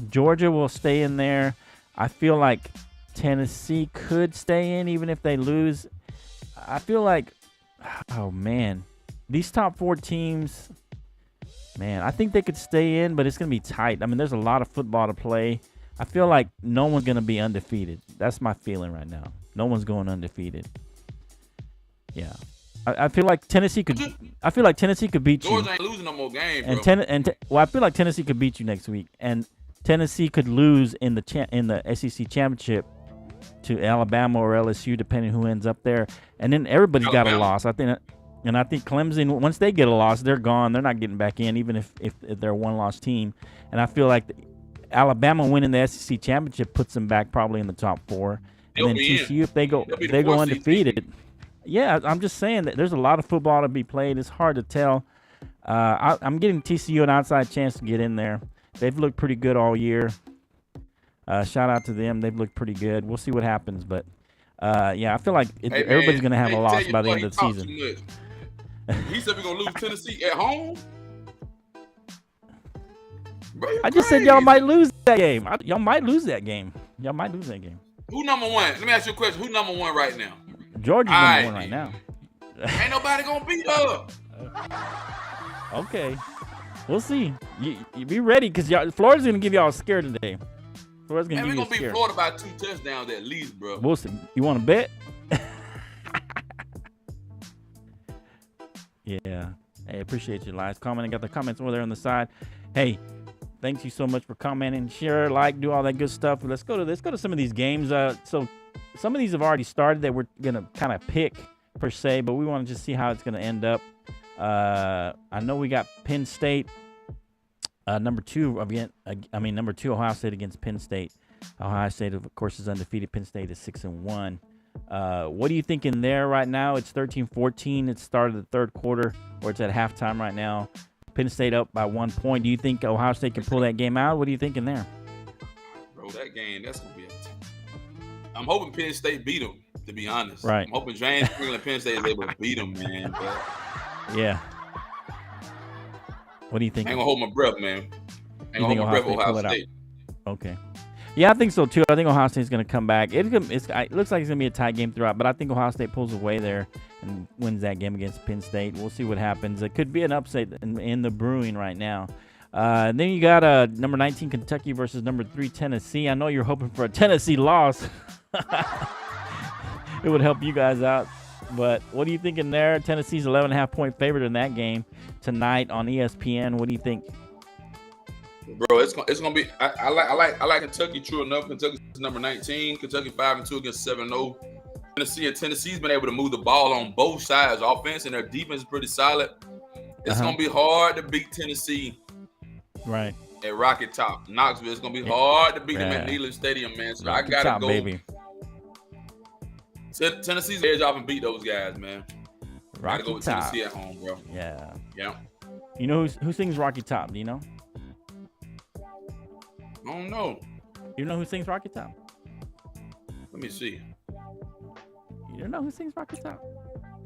Speaker 2: Georgia will stay in there. I feel like Tennessee could stay in even if they lose. I feel like, oh, man, these top 4 teams, man, I think they could stay in, but it's going to be tight. I mean, there's a lot of football to play. I feel like no one's going to be undefeated. That's my feeling right now. No one's going undefeated. Yeah. I feel like Tennessee could beat you.
Speaker 3: Georgia ain't losing no more games, bro.
Speaker 2: Well, I feel like Tennessee could beat you next week, and Tennessee could lose in the SEC championship to Alabama or LSU, depending who ends up there. And then everybody's got a loss. I think Clemson, once they get a loss, they're gone. They're not getting back in, even if they're a one-loss team. And I feel like Alabama winning the SEC championship puts them back probably in the top 4. And then TCU, if they go undefeated. Yeah, I'm just saying that there's a lot of football to be played. It's hard to tell. I'm getting TCU an outside chance to get in there. They've looked pretty good all year. Shout out to them. They've looked pretty good. We'll see what happens. But, yeah, I feel like everybody's going to have a loss by the end of the season.
Speaker 3: He said we're going to lose Tennessee at home? Bro,
Speaker 2: I just said y'all might lose that game. Y'all might lose that game.
Speaker 3: Who number 1? Let me ask you a question. Who number 1 right now?
Speaker 2: Georgia's number 1 right now.
Speaker 3: Ain't nobody going to beat her.
Speaker 2: Okay. We'll see. You be ready, because Florida's going to give y'all a scare today. Florida's gonna
Speaker 3: we're
Speaker 2: give you a
Speaker 3: gonna beat
Speaker 2: scare.
Speaker 3: Florida by 2 touchdowns at least, bro.
Speaker 2: We'll see. You want to bet? Yeah. Hey, appreciate you, Lies. Commenting. Got the comments over there on the side. Hey, thanks you so much for commenting, share, like, do all that good stuff. Let's go to some of these games. So some of these have already started that we're gonna kind of pick per se, but we want to just see how it's gonna end up. I know we got Penn State, number 2 Ohio State against Penn State. Ohio State, of course, is undefeated. Penn State is 6-1. What are you thinking there right now? It's 13-14. It's started the third quarter, or it's at halftime right now. Penn State up by 1 point. Do you think Ohio State can pull that game out? What are you thinking there?
Speaker 3: Bro, that game, that's going to be I'm hoping Penn State beat them, to be honest.
Speaker 2: Right.
Speaker 3: I'm hoping James Franklin and Penn State is able to beat them, man. But
Speaker 2: yeah. What do you think?
Speaker 3: I ain't going to hold my breath, man. I ain't going to hold my breath Ohio State.
Speaker 2: Okay. Yeah, I think so, too. I think Ohio State's going to come back. It looks like it's going to be a tight game throughout, but I think Ohio State pulls away there and wins that game against Penn State. We'll see what happens. It could be an upset in the brewing right now. Then you got number 19 Kentucky versus number 3 Tennessee. I know you're hoping for a Tennessee loss. It would help you guys out. But what are you thinking there? Tennessee's 11.5-point favorite in that game tonight on ESPN. What do you think?
Speaker 3: Bro, it's gonna be. I like Kentucky. True enough, Kentucky's number 19. Kentucky 5-2 against 7-0. Tennessee's been able to move the ball on both sides, offense and their defense is pretty solid. It's gonna be hard to beat Tennessee.
Speaker 2: Right.
Speaker 3: At Rocky Top, Knoxville. It's gonna be hard to beat them at Neyland Stadium, man. So
Speaker 2: Rocky
Speaker 3: I gotta
Speaker 2: Top,
Speaker 3: go.
Speaker 2: Baby.
Speaker 3: Tennessee's edge off and beat those guys, man.
Speaker 2: Rocky
Speaker 3: gotta go with
Speaker 2: Top.
Speaker 3: Tennessee at home, bro.
Speaker 2: Yeah.
Speaker 3: Yeah.
Speaker 2: You know who sings Rocky Top? Do you know?
Speaker 3: I don't know.
Speaker 2: You know who sings Rocky Top?
Speaker 3: Let me see.
Speaker 2: You don't know who sings Rocky Top?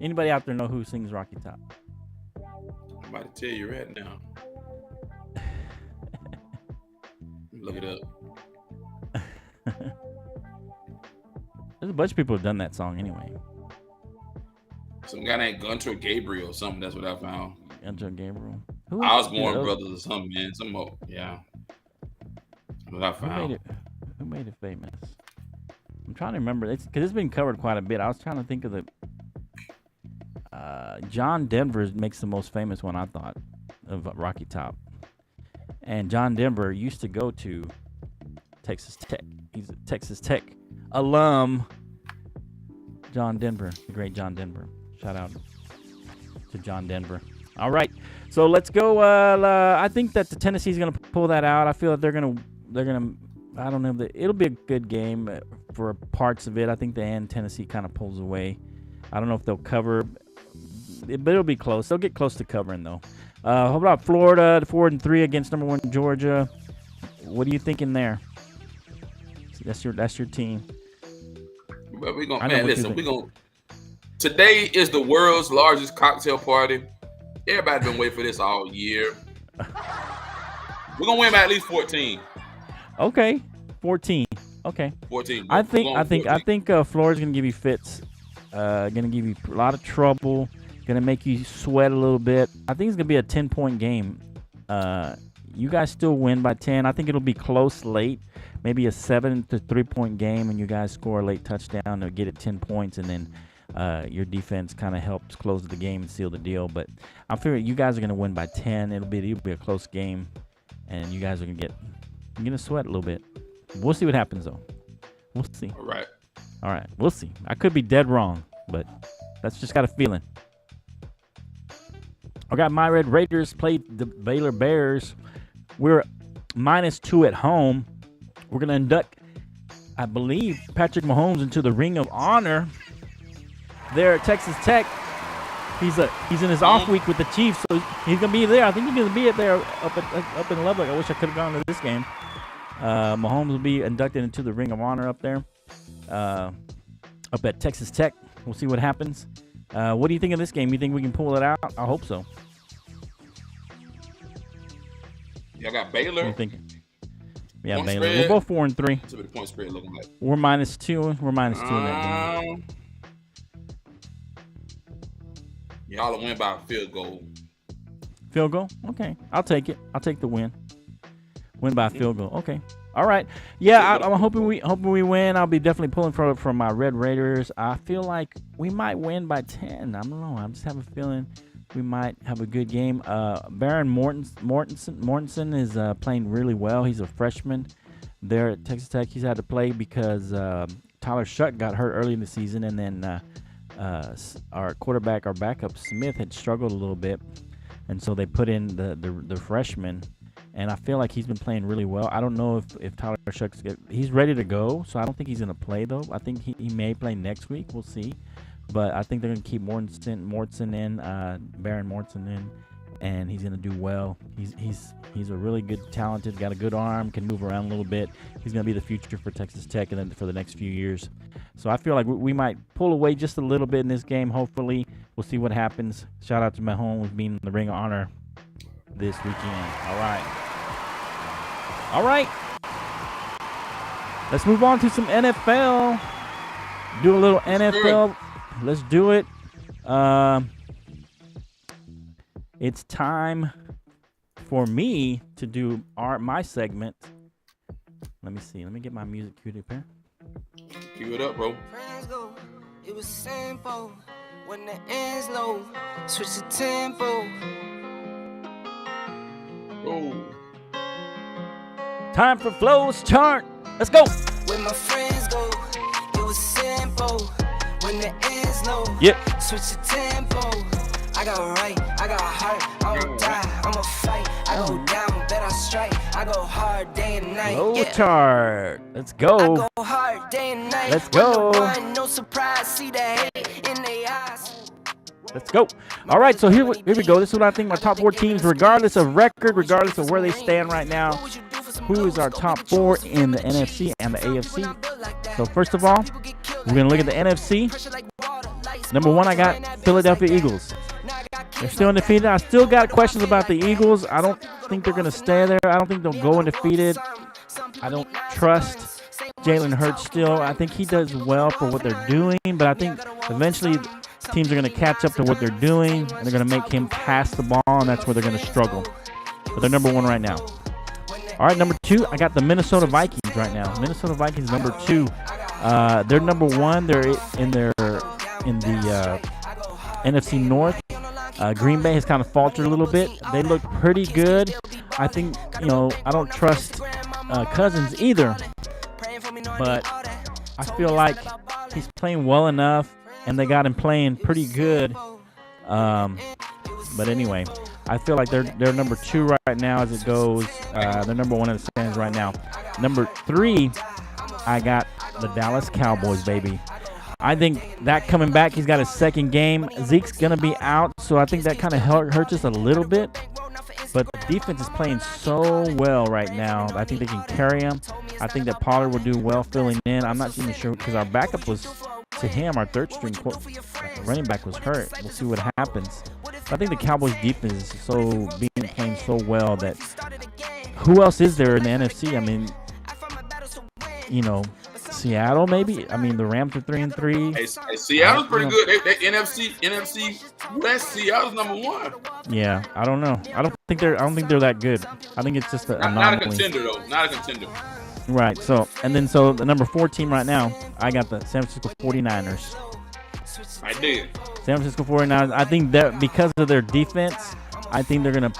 Speaker 2: Anybody out there know who sings Rocky Top?
Speaker 3: I'm about to tell you right now. Look it up.
Speaker 2: There's a bunch of people who've done that song anyway.
Speaker 3: Some guy named Gunter Gabriel or something. That's what I found.
Speaker 2: Gunter Gabriel.
Speaker 3: Osborne Brothers or something, man. Some more. Yeah. That's what I found.
Speaker 2: Who made it famous? I'm trying to remember. Because it's been covered quite a bit. I was trying to think of the... John Denver makes the most famous one, I thought, of Rocky Top. And John Denver used to go to Texas Tech. He's a Texas Tech alum. John Denver, the great John Denver. Shout out to John Denver. All right, so let's go. I think that the Tennessee's gonna pull that out. I feel that they're gonna. I don't know. It'll be a good game for parts of it. I think the end Tennessee kind of pulls away. I don't know if they'll cover, but it'll be close. They'll get close to covering though. How about Florida, 4-3 against number 1 Georgia? What are you thinking there? That's your team.
Speaker 3: But we're gonna today is the world's largest cocktail party. Everybody's been waiting for this all year. We're gonna win by at least 14.
Speaker 2: Okay, 14. Okay.
Speaker 3: 14.
Speaker 2: I think Florida's gonna give you fits. Gonna give you a lot of trouble. Gonna make you sweat a little bit. I think it's gonna be a 10-point game. You guys still win by 10. I think it'll be close late. Maybe a 7 to 3-point game, and you guys score a late touchdown to get it 10 points, and then your defense kind of helps close the game and seal the deal. But I'm figuring you guys are gonna win by 10. It'll be a close game, and you guys are gonna sweat a little bit. We'll see what happens though. We'll see. All right. We'll see. I could be dead wrong, but that's just got a feeling. I got my Red Raiders played the Baylor Bears. We're -2 at home. We're going to induct, I believe, Patrick Mahomes into the Ring of Honor there at Texas Tech. He's in his off week with the Chiefs, so he's going to be there. I think he's going to be there up in Lubbock. I wish I could have gone to this game. Mahomes will be inducted into the Ring of Honor up there, up at Texas Tech. We'll see what happens. What do you think of this game? You think we can pull it out? I hope so.
Speaker 3: Y'all got Baylor.
Speaker 2: What are you thinking? Yeah,
Speaker 3: point
Speaker 2: Baylor.
Speaker 3: Spread.
Speaker 2: We're both 4-3.
Speaker 3: What's the point spread looking like?
Speaker 2: We're -2. We're -2 in that game.
Speaker 3: Y'all will win by a field goal.
Speaker 2: Field goal? Okay. I'll take it. I'll take the win. Win by a field goal. Okay. All right. Yeah, I'm hoping we win. I'll be definitely pulling for my Red Raiders. I feel like we might win by 10. I don't know. I just have a feeling we might have a good game. Baron Mortensen is playing really well. He's a freshman there at Texas Tech. He's had to play because Tyler Shuck got hurt early in the season, and then our backup Smith had struggled a little bit, and so they put in the freshman. And I feel like he's been playing really well. I don't know if Tyler Shuck's he's ready to go, so I don't think he's going to play, though. I think he may play next week. We'll see. But I think they're going to keep Mortensen in, Baron Mortensen in, and he's going to do well. He's a really good, talented, got a good arm, can move around a little bit. He's going to be the future for Texas Tech and then for the next few years. So I feel like we might pull away just a little bit in this game, hopefully. We'll see what happens. Shout out to Mahomes being in the Ring of Honor this weekend. All right. Let's move on to some NFL. Do a little NFL. Let's do it. It's time for me to do my segment. Let me see. Let me get my music queued up here.
Speaker 3: Cue it up, bro.
Speaker 1: It was simple when the ends low. Switch the tempo.
Speaker 3: Oh.
Speaker 2: Time for Flow's chart. Let's go.
Speaker 1: When my friends go, it was simple. When the ends low, switch the tempo. I got right, I got heart. I won't die, I'ma fight. I go down, bet I strike. I go hard day and night.
Speaker 2: Flow chart. Let's go.
Speaker 1: I go hard day and night.
Speaker 2: Let's go.
Speaker 1: No surprise, see the hate in their eyes.
Speaker 2: Let's go. All right, so here we go. This is what I think my top 4 teams, regardless of record, regardless of where they stand right now. Who is our top 4 in the NFC and the AFC? So first of all, we're going to look at the NFC. Number 1, I got Philadelphia Eagles. They're still undefeated. I still got questions about the Eagles. I don't think they're going to stay there. I don't think they'll go undefeated. I don't trust Jalen Hurts still. I think he does well for what they're doing, but I think eventually teams are going to catch up to what they're doing, and they're going to make him pass the ball, and that's where they're going to struggle. But they're number 1 right now. All right, number 2, I got the Minnesota Vikings right now. Minnesota Vikings number 2. They're number 1. They're in the NFC North. Green Bay has kind of faltered a little bit. They look pretty good. I think, I don't trust Cousins either. But I feel like he's playing well enough, and they got him playing pretty good. But anyway, I feel like they're number 2 right now as it goes. They're number 1 in the standings right now. Number 3, I got the Dallas Cowboys, baby. I think that coming back, he's got his second game. Zeke's going to be out, so I think that kind of hurts us a little bit. But the defense is playing so well right now. I think they can carry him. I think that Pollard will do well filling in. I'm not even sure because our backup was to him. Our third string running back was hurt. We'll see what happens. I think the Cowboys defense is playing so well that who else is there in the NFC? I mean, Seattle maybe. I mean, the Rams are 3-3.
Speaker 3: Hey, Seattle's pretty good. They NFC West. Seattle's number 1.
Speaker 2: Yeah, I don't know. I don't think they're that good. I think it's just
Speaker 3: not a contender though. Not a contender.
Speaker 2: Right. So the number 4 team right now, I got the San Francisco 49ers.
Speaker 3: I did.
Speaker 2: San Francisco 49ers. I think that because of their defense, I think they're gonna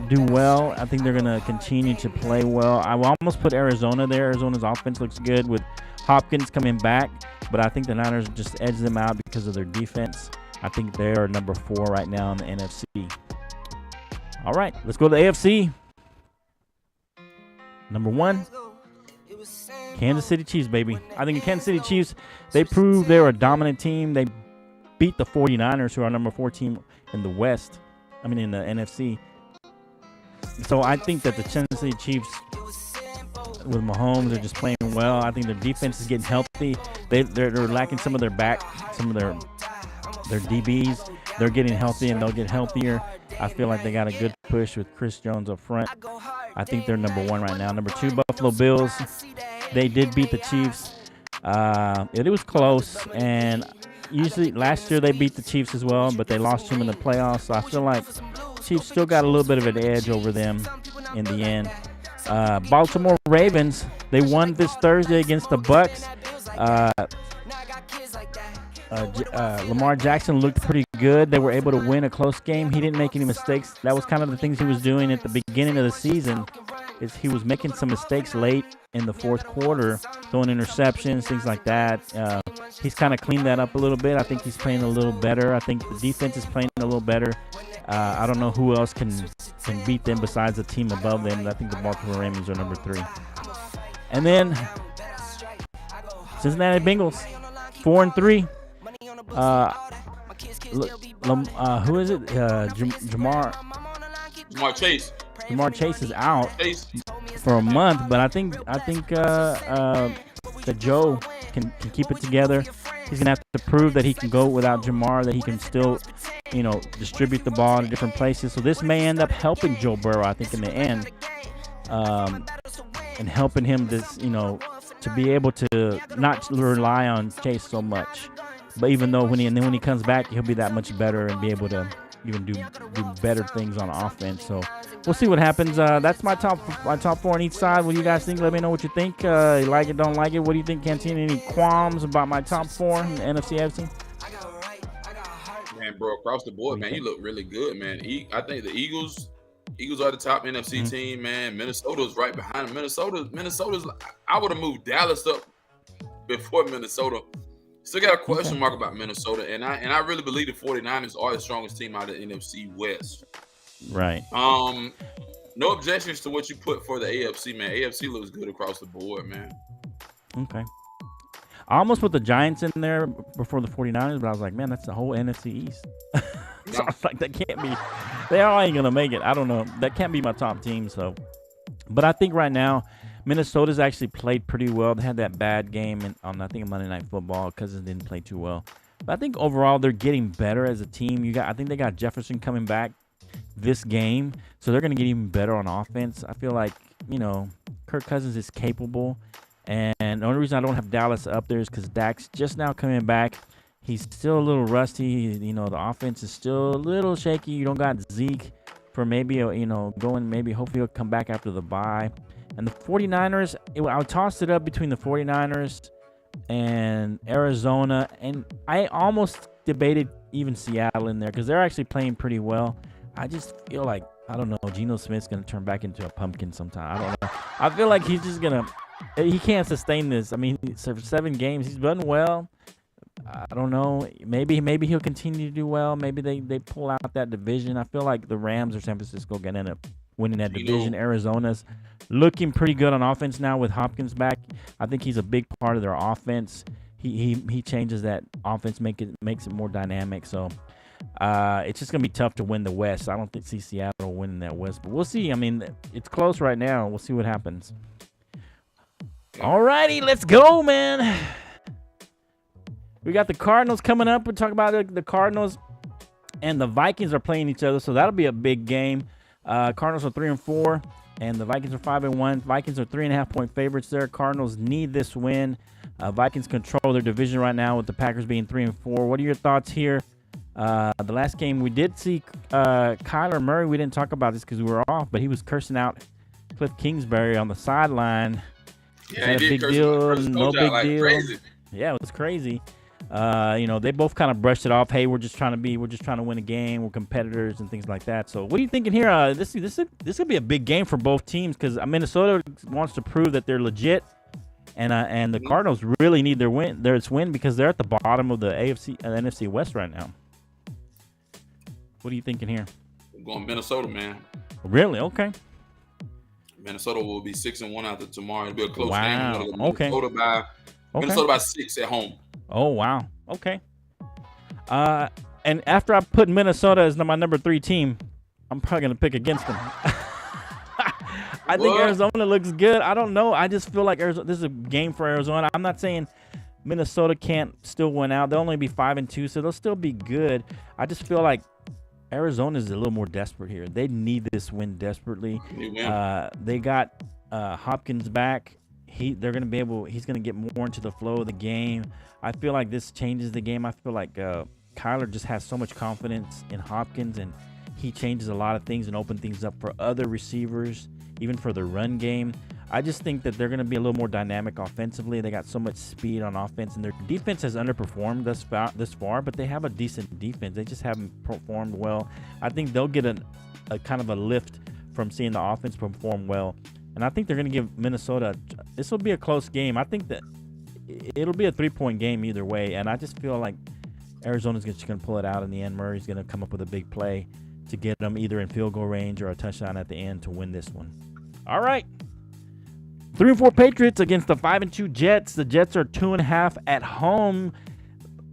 Speaker 2: do well. I think they're gonna continue to play well. I will almost put Arizona there. Arizona's offense looks good with Hopkins coming back, but I think the Niners just edge them out because of their defense. I think they are number 4 right now in the NFC. All right, let's go to the AFC. Number 1, Kansas City Chiefs, baby. I think the Kansas City Chiefs, they proved they're a dominant team. They beat the 49ers, who are number 4 team in the West. I mean, in the NFC. So I think that the Kansas City Chiefs, with Mahomes, are just playing well. I think their defense is getting healthy. They're lacking some of their DBs. They're getting healthy, and they'll get healthier. I feel like they got a good push with Chris Jones up front. I think they're number 1 right now. Number 2, Buffalo Bills. They did beat the Chiefs. It was close, and usually last year they beat the Chiefs as well, but they lost them in the playoffs. So I feel like Chiefs still got a little bit of an edge over them in the end. Baltimore Ravens, they won this Thursday against the Bucks. Lamar Jackson looked pretty good. They were able to win a close game. He didn't make any mistakes. That was kind of the things he was doing at the beginning of the season. Is he was making some mistakes late in the fourth quarter, throwing interceptions, things like that. He's kind of cleaned that up a little bit. I think he's playing a little better. I think the defense is playing a little better. I don't know who else can beat them besides the team above them. I think the Baltimore Ravens are number 3. And then Cincinnati Bengals, 4-3. Who is it? Jamar
Speaker 3: Chase.
Speaker 2: Jamar Chase is out for a month, but I think that Joe can keep it together. He's gonna have to prove that he can go without Jamar, that he can still, distribute the ball to different places. So this may end up helping Joe Burrow, I think, in the end, and helping him to be able to not rely on Chase so much. But even though when he comes back, he'll be that much better and be able to even do better things on offense. So we'll see what happens. That's my top 4 on each side. What do you guys think? Let me know what you think. You like it, don't like it. What do you think, Canteen? Any qualms about my top 4 in the NFC AFC?
Speaker 3: Man, bro, across the board, man, you look really good, man. I think the Eagles are the top NFC team, man. Minnesota's right behind them. Minnesota's. I would have moved Dallas up before Minnesota. Still got a question mark about Minnesota, and I really believe the 49ers are the strongest team out of the NFC West.
Speaker 2: Right.
Speaker 3: No objections to what you put for the AFC, man. AFC looks good across the board, man.
Speaker 2: Okay. I almost put the Giants in there before the 49ers, but I was like, man, that's the whole NFC East. So I was like, that can't be. They all ain't gonna make it. I don't know. That can't be my top team. So, but I think right now, Minnesota's actually played pretty well. They had that bad game on I think Monday Night Football because it didn't play too well. But I think overall they're getting better as a team. I think they got Jefferson coming back this game, so they're gonna get even better on offense. I feel like Kirk Cousins is capable, and the only reason I don't have Dallas up there is because Dak's just now coming back. He's still a little rusty. The offense is still a little shaky. You don't got Zeke for maybe hopefully he'll come back after the bye. And the 49ers, I would toss it up between the 49ers and Arizona. And I almost debated even Seattle in there because they're actually playing pretty well. I just feel like, I don't know, Geno Smith's going to turn back into a pumpkin sometime. I don't know. I feel like he's just going to – he can't sustain this. I mean, for 7 games, he's done well. I don't know. Maybe he'll continue to do well. Maybe they pull out that division. I feel like the Rams or San Francisco are going to end up winning that division. Arizona's looking pretty good on offense now with Hopkins back. I think he's a big part of their offense. He changes that offense, makes it more dynamic. So it's just gonna be tough to win the West. I don't see Seattle winning that West, but we'll see. I mean, it's close right now. We'll see what happens. All righty, let's go, man. We got the Cardinals coming up. We'll talk about the Cardinals and the Vikings are playing each other, so that'll be a big game. Cardinals are 3-4, and the Vikings are 5-1. Vikings are 3.5-point favorites there. Cardinals need this win. Vikings control their division right now with the Packers being 3-4. What are your thoughts here? The last game we did see Kyler Murray. We didn't talk about this because we were off, but he was cursing out Cliff Kingsbury on the sideline.
Speaker 3: Yeah, he did.
Speaker 2: Big deal, no big deal.
Speaker 3: Crazy.
Speaker 2: Yeah, it was crazy. They both kind of brushed it off. Hey, we're just trying to win a game. We're competitors and things like that. So, what are you thinking here? This could be a big game for both teams because Minnesota wants to prove that they're legit, and the Cardinals really need their win because they're at the bottom of the NFC West right now. What are you thinking here?
Speaker 3: I'm going Minnesota, man.
Speaker 2: Really? Okay.
Speaker 3: Minnesota will be 6-1 after tomorrow. It'll be a close game.
Speaker 2: Okay.
Speaker 3: Minnesota by 6 at home.
Speaker 2: Oh, wow. Okay. And after I put Minnesota as my number 3 team, I'm probably going to pick against them. I think Arizona looks good. I don't know. I just feel like this is a game for Arizona. I'm not saying Minnesota can't still win out. They'll only be 5-2, so they'll still be good. I just feel like Arizona is a little more desperate here. They need this win desperately. They got Hopkins back. He's going to get more into the flow of the game. I feel like this changes the game. I feel like Kyler just has so much confidence in Hopkins, and he changes a lot of things and opens things up for other receivers. even for the run game. I just think that they're going to be a little more dynamic offensively. They got so much speed on offense, and their defense has underperformed this far, but they have a decent defense. They just haven't performed well. I think they'll get a kind of a lift from seeing the offense perform well. And I think they're going to give Minnesota – this will be a close game. I think that it'll be a 3-point game either way, and I just feel like Arizona's just going to pull it out in the end. Murray's going to come up with a big play to get them either in field goal range or a touchdown at the end to win this one. All right. 3-4 Patriots against the 5-2 Jets. The Jets are 2.5 at home,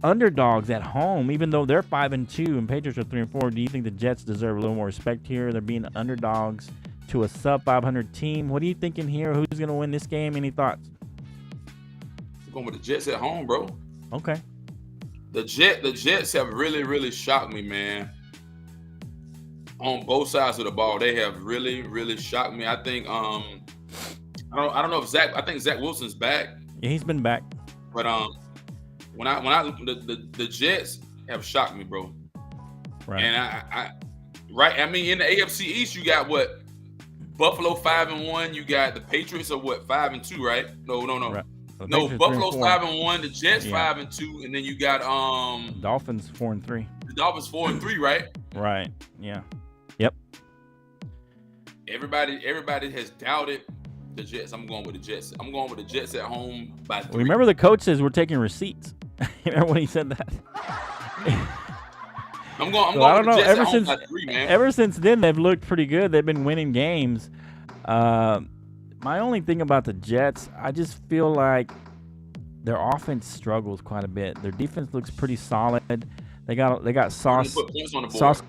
Speaker 2: underdogs at home, even though they're 5-2 and Patriots are 3-4. Do you think the Jets deserve a little more respect here? They're being underdogs to a sub-500 team. What are you thinking here? Who's going to win this game? Any thoughts?
Speaker 3: I'm going with the Jets at home, bro.
Speaker 2: Okay.
Speaker 3: The Jets have really, really shocked me, man. On both sides of the ball, they have really, really shocked me. I think I don't know if I think Zach Wilson's back.
Speaker 2: Yeah, he's been back.
Speaker 3: But the Jets have shocked me, bro.
Speaker 2: Right.
Speaker 3: And I mean, in the AFC East, you got what? Buffalo 5-1. You got the Patriots are what, 5-2, right? No.
Speaker 2: Right.
Speaker 3: No, Buffalo's 5-1. The Jets 5-2, and then you got
Speaker 2: Dolphins 4-3.
Speaker 3: The Dolphins 4-3, right?
Speaker 2: Right. Yeah. Yep.
Speaker 3: Everybody has doubted the Jets. I'm going with the Jets. I'm going with the Jets at home by 3.
Speaker 2: Remember the coach says we're taking receipts. Remember when he said that?
Speaker 3: I'm going with the Jets at home by 3, man.
Speaker 2: Ever since then, they've looked pretty good. They've been winning games. My only thing about the Jets, I just feel like their offense struggles quite a bit. Their defense looks pretty solid. They got Sauce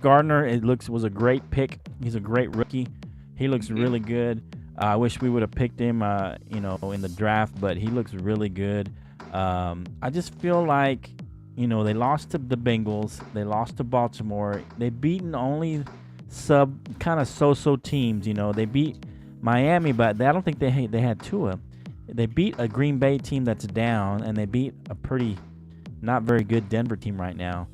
Speaker 2: Gardner. Was a great pick. He's a great rookie. He looks really good. I wish we would have picked him, in the draft, but he looks really good. I just feel like, they lost to the Bengals. They lost to Baltimore. They've beaten only kind of so-so teams. They beat Miami, but I don't think they had Tua. They beat a Green Bay team that's down, and they beat a pretty not very good Denver team right now.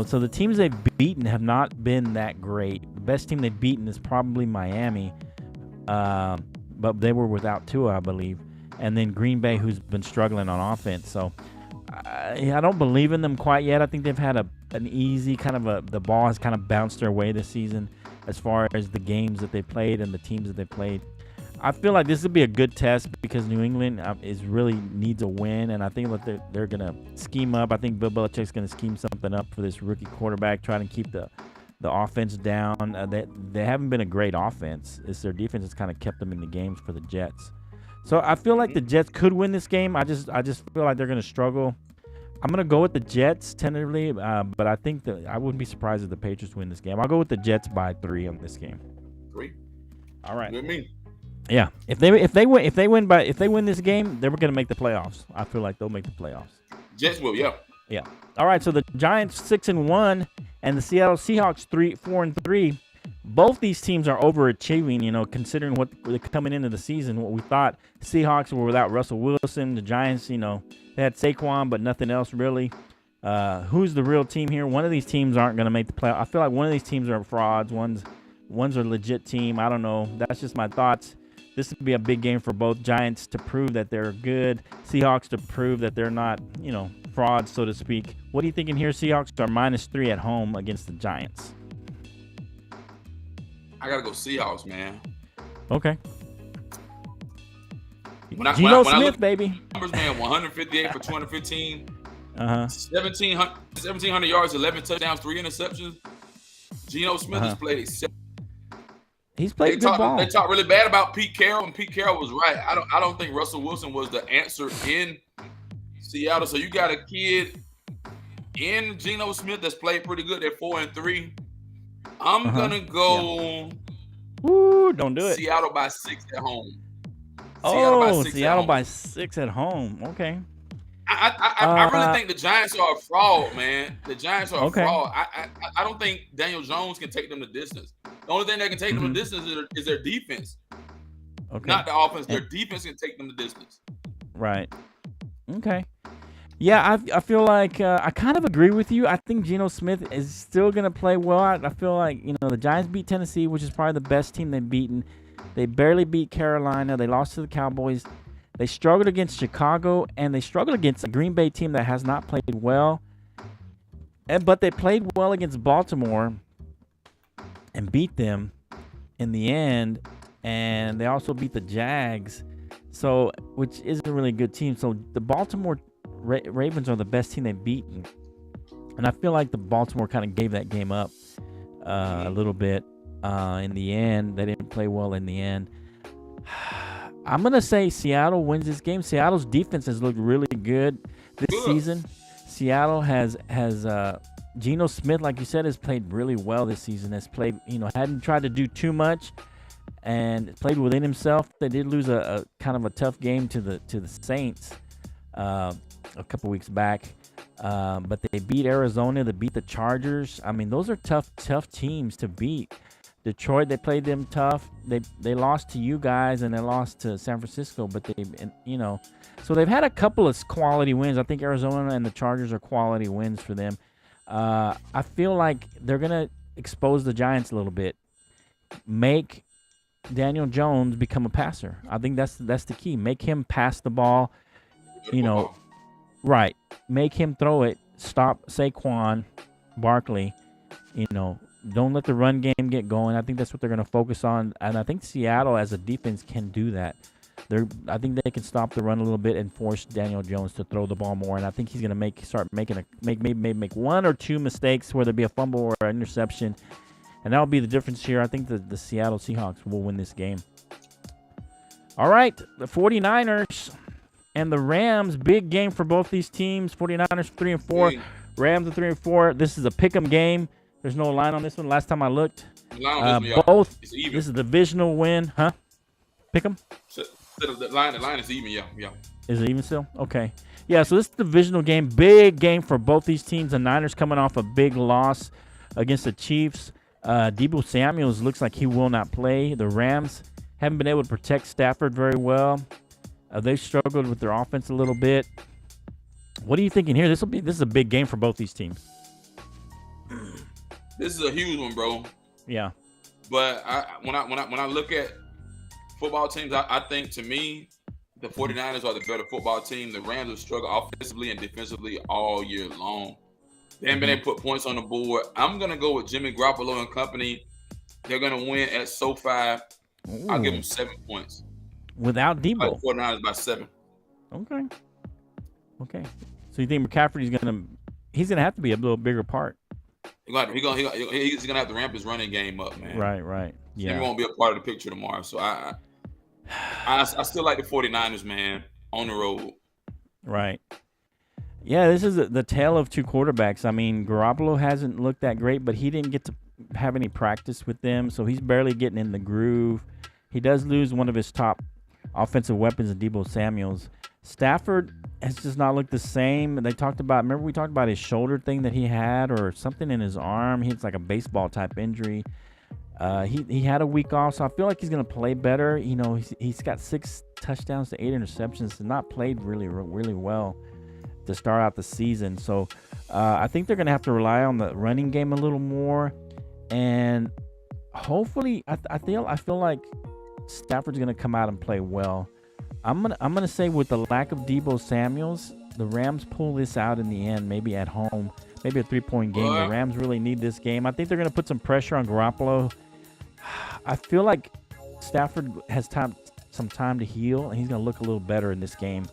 Speaker 2: So the teams they've beaten have not been that great. The best team they've beaten is probably Miami. But they were without Tua, I believe. And then Green Bay, who's been struggling on offense. So I don't believe in them quite yet. I think they've had an easy the ball has kind of bounced their way this season as far as the games that they played and the teams that they played. I feel like this would be a good test because New England needs a win, and I think that they're going to scheme up. I think Bill Belichick's going to scheme something up for this rookie quarterback, trying to keep the offense down. They haven't been a great offense. It's their defense that's kind of kept them in the games for the Jets. So I feel like the Jets could win this game. I just feel like they're going to struggle. I'm going to go with the Jets tentatively, but I think that I wouldn't be surprised if the Patriots win this game. I'll go with the Jets by 3 on this game.
Speaker 3: 3.
Speaker 2: All right.
Speaker 3: With me.
Speaker 2: Yeah. If they win this game, they're going to make the playoffs. I feel like they'll make the playoffs.
Speaker 3: Jets will, yeah.
Speaker 2: Yeah. All right. So the Giants 6-1 and the Seattle Seahawks 4-3. Both these teams are overachieving, considering what coming into the season, what we thought. Seahawks were without Russell Wilson. The Giants, they had Saquon, but nothing else really. Who's the real team here? One of these teams aren't going to make the playoff. I feel like one of these teams are frauds. One's a legit team. I don't know. That's just my thoughts. This would be a big game for both. Giants to prove that they're good. Seahawks to prove that they're not, frauds, so to speak. What are you thinking here? Seahawks are -3 at home against the Giants.
Speaker 3: I got to go Seahawks, man.
Speaker 2: Okay. Geno Smith, baby.
Speaker 3: Numbers, man, 158 for 215. 1,700 yards, 11 touchdowns, 3 interceptions. Geno Smith has played exceptional.
Speaker 2: He's played good ball.
Speaker 3: They talk really bad about Pete Carroll, and Pete Carroll was right. I don't think Russell Wilson was the answer in Seattle. So you got a kid in Geno Smith that's played pretty good. They're 4-3. I'm gonna go.
Speaker 2: Woo! Don't do it.
Speaker 3: Seattle by 6 at home.
Speaker 2: Seattle by 6 at home. Okay.
Speaker 3: I really think the Giants are a fraud, man. The Giants are a fraud. I don't think Daniel Jones can take them the distance. The only thing that can take them the distance is their defense.
Speaker 2: Okay.
Speaker 3: Not the offense. Their defense can take them the distance.
Speaker 2: Right. Okay. Yeah, I feel like I kind of agree with you. I think Geno Smith is still going to play well. I feel like, the Giants beat Tennessee, which is probably the best team they've beaten. They barely beat Carolina. They lost to the Cowboys. They struggled against Chicago, and they struggled against a Green Bay team that has not played well. But they played well against Baltimore and beat them in the end. And they also beat the Jags, which isn't a really good team. So the Baltimore Ravens are the best team they've beaten. And I feel like the Baltimore kind of gave that game up a little bit in the end. They didn't play well in the end. I'm going to say Seattle wins this game. Seattle's defense has looked really good this season. Seattle has Geno Smith, like you said, has played really well this season. Has played, hadn't tried to do too much and played within himself. They did lose a kind of a tough game to the Saints a couple weeks back. But they beat Arizona. They beat the Chargers. I mean, those are tough teams to beat. Detroit, they played them tough. They lost to you guys and they lost to San Francisco, but so they've had a couple of quality wins. I think Arizona and the Chargers are quality wins for them. I feel like they're gonna expose the Giants a little bit, make Daniel Jones become a passer. I think that's the key. Make him pass the ball, right? Make him throw it. Stop Saquon Barkley, Don't let the run game get going. I think that's what they're going to focus on, and I think Seattle as a defense can do that. I think they can stop the run a little bit and force Daniel Jones to throw the ball more. And I think he's going to make one or two mistakes, whether it be a fumble or an interception, and that'll be the difference here. I think the Seattle Seahawks will win this game. All right, the 49ers and the Rams, big game for both these teams. 49ers 3-4, Rams 3-4. This is a pick'em game. There's no line on this one. Last time I looked, both. This is a divisional win, huh? Pick 'em.
Speaker 3: The line is even, yeah.
Speaker 2: Is it even still? Okay. Yeah. So this is a divisional game, big game for both these teams. The Niners coming off a big loss against the Chiefs. Deebo Samuels looks like he will not play. The Rams haven't been able to protect Stafford very well. They've struggled with their offense a little bit. What are you thinking here? This is a big game for both these teams.
Speaker 3: This is a huge one, bro.
Speaker 2: Yeah.
Speaker 3: But when I look at football teams, I think, to me, the 49ers are the better football team. The Rams have struggled offensively and defensively all year long. They haven't been able to put points on the board. I'm going to go with Jimmy Garoppolo and company. They're going to win at SoFi.
Speaker 2: Ooh.
Speaker 3: I'll give them 7 points.
Speaker 2: Without Debo?
Speaker 3: 49ers by 7.
Speaker 2: Okay. So you think McCaffrey's he's going to have to be a little bigger part?
Speaker 3: He's gonna have to ramp his running game up, man.
Speaker 2: Right. Yeah.
Speaker 3: He won't be a part of the picture tomorrow. So I still like the 49ers, man, on the road.
Speaker 2: Right. Yeah, this is the tale of two quarterbacks. I mean, Garoppolo hasn't looked that great, but he didn't get to have any practice with them, so he's barely getting in the groove. He does lose one of his top offensive weapons in Deebo Samuels. Stafford has just not looked the same. They talked about, remember we talked about his shoulder thing that he had, or something in his arm. It's like a baseball type injury. He had a week off, so I feel like he's going to play better. He's got 6 touchdowns to 8 interceptions. He's not played really well to start out the season. So I think they're going to have to rely on the running game a little more, and hopefully I feel like Stafford's going to come out and play well. I'm gonna say with the lack of Deebo Samuels, the Rams pull this out in the end, maybe at home, maybe a 3-point game. The Rams really need this game. I think they're gonna put some pressure on Garoppolo. I feel like Stafford has some time to heal, and he's gonna look a little better in this game.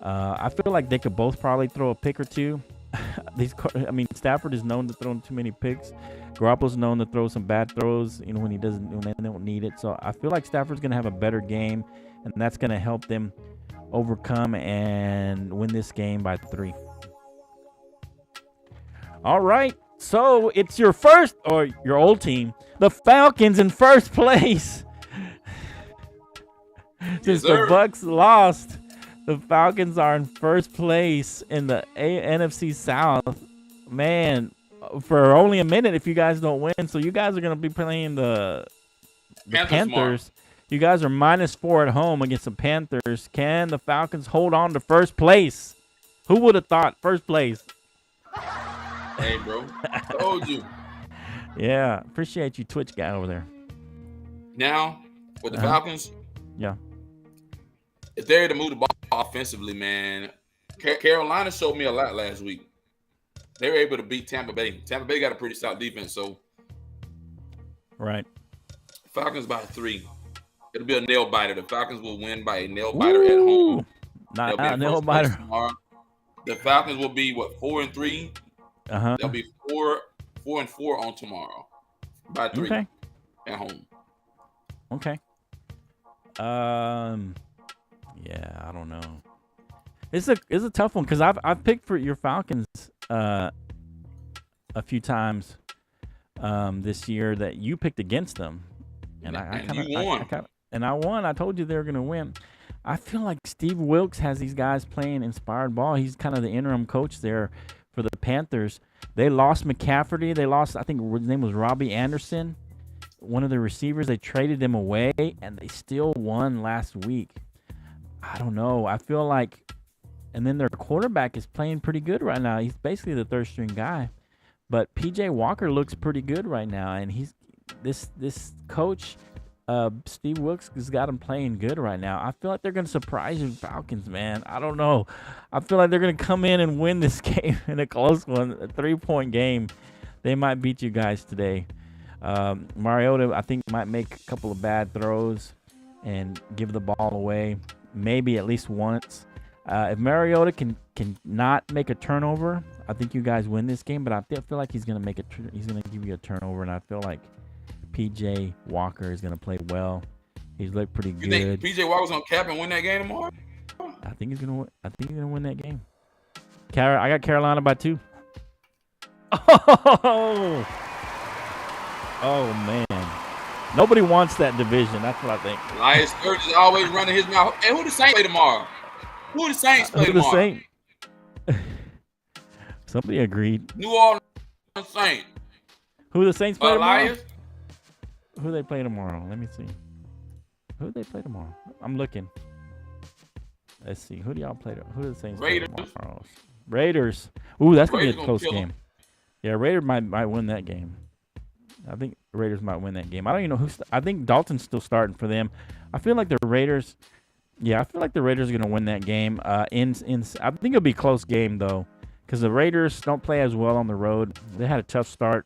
Speaker 2: I feel like they could both probably throw a pick or two. Stafford is known to throw too many picks. Garoppolo's known to throw some bad throws, when they don't need it. So I feel like Stafford's gonna have a better game, and that's going to help them overcome and win this game by 3. All right. So it's your first, or your old team, the Falcons in first place. Since the Bucs lost, the Falcons are in first place in the NFC South. Man, for only a minute if you guys don't win. So you guys are going to be playing the Panthers. You guys are -4 at home against the Panthers. Can the Falcons hold on to first place? Who would have thought first place?
Speaker 3: Hey, bro. Told you.
Speaker 2: Yeah. Appreciate you, Twitch guy over there.
Speaker 3: Now, with the Falcons.
Speaker 2: Yeah.
Speaker 3: If they're to move the ball offensively, man, Carolina showed me a lot last week. They were able to beat Tampa Bay. Tampa Bay got a pretty solid defense, so.
Speaker 2: Right.
Speaker 3: Falcons by 3. It'll be a nail biter. The Falcons will win by a nail biter at home.
Speaker 2: Not a nail biter.
Speaker 3: The Falcons will be 4-3. They'll be 4-4 on tomorrow by 3 at home.
Speaker 2: Okay. Yeah, I don't know. It's a tough one because I've picked for your Falcons a few times this year that you picked against them, and I won. I told you they were gonna win. I feel like Steve Wilkes has these guys playing inspired ball. He's kind of the interim coach there for the Panthers. They lost McCaffrey. They lost, I think his name was Robbie Anderson, one of the receivers. They traded him away, and they still won last week. I don't know. I feel like, and then their quarterback is playing pretty good right now. He's basically the third string guy, but PJ Walker looks pretty good right now, and he's this coach. Steve Wilkes has got him playing good right now. I feel like they're going to surprise you Falcons, man. I don't know. I feel like they're going to come in and win this game in a close one, a 3-point game. They might beat you guys today. Mariota, I think, might make a couple of bad throws and give the ball away, maybe at least once. If Mariota can not make a turnover, I think you guys win this game. But I feel like he's going to give you a turnover, and I feel like PJ Walker is going to play well. He's looked pretty good.
Speaker 3: You think PJ Walker's going to cap and win that game tomorrow?
Speaker 2: I think he's going to win that game. I got Carolina by 2. Oh man. Nobody wants that division. That's what I think.
Speaker 3: Elias Sturgis is always running his mouth. Hey, who the Saints play tomorrow? Who the Saints play tomorrow?
Speaker 2: Somebody agreed.
Speaker 3: New Orleans Saints.
Speaker 2: Who the Saints play tomorrow?
Speaker 3: Elias?
Speaker 2: Who they play tomorrow? Let me see. Who they play tomorrow? I'm looking. Let's see. Who do y'all play? Who do the Saints play tomorrow? Raiders. Ooh, that's going to be a close game. Yeah, Raiders might win that game. I think the Raiders might win that game. I don't even know who. I think Dalton's still starting for them. I feel like the Raiders. Yeah, I feel like the Raiders are going to win that game. I think it'll be a close game though, because the Raiders don't play as well on the road. They had a tough start.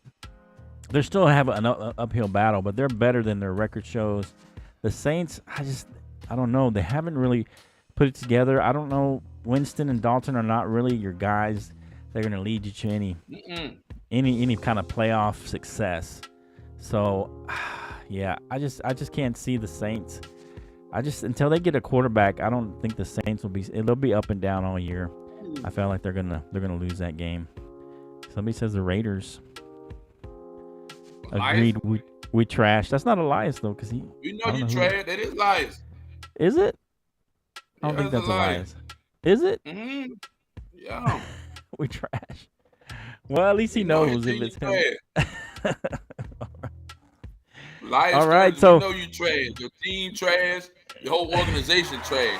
Speaker 2: They still have an uphill battle, but they're better than their record shows. The Saints, I don't know. They haven't really put it together. I don't know. Winston and Dalton are not really your guys. They're going to lead you to any kind of playoff success. So, yeah, I just can't see the Saints. Until they get a quarterback, I don't think the Saints they'll be up and down all year. I feel like they're gonna lose that game. Somebody says the Raiders. Agreed. We trashed. That's not Elias though, because he.
Speaker 3: You know you trashed. That is Elias.
Speaker 2: Is it? I don't think that's Elias. Is it?
Speaker 3: Mm-hmm. Yeah.
Speaker 2: We trash. Well, at least he knows if it's him.
Speaker 3: Elias, all right, so you know you trash. Your team trash. Your whole organization trash.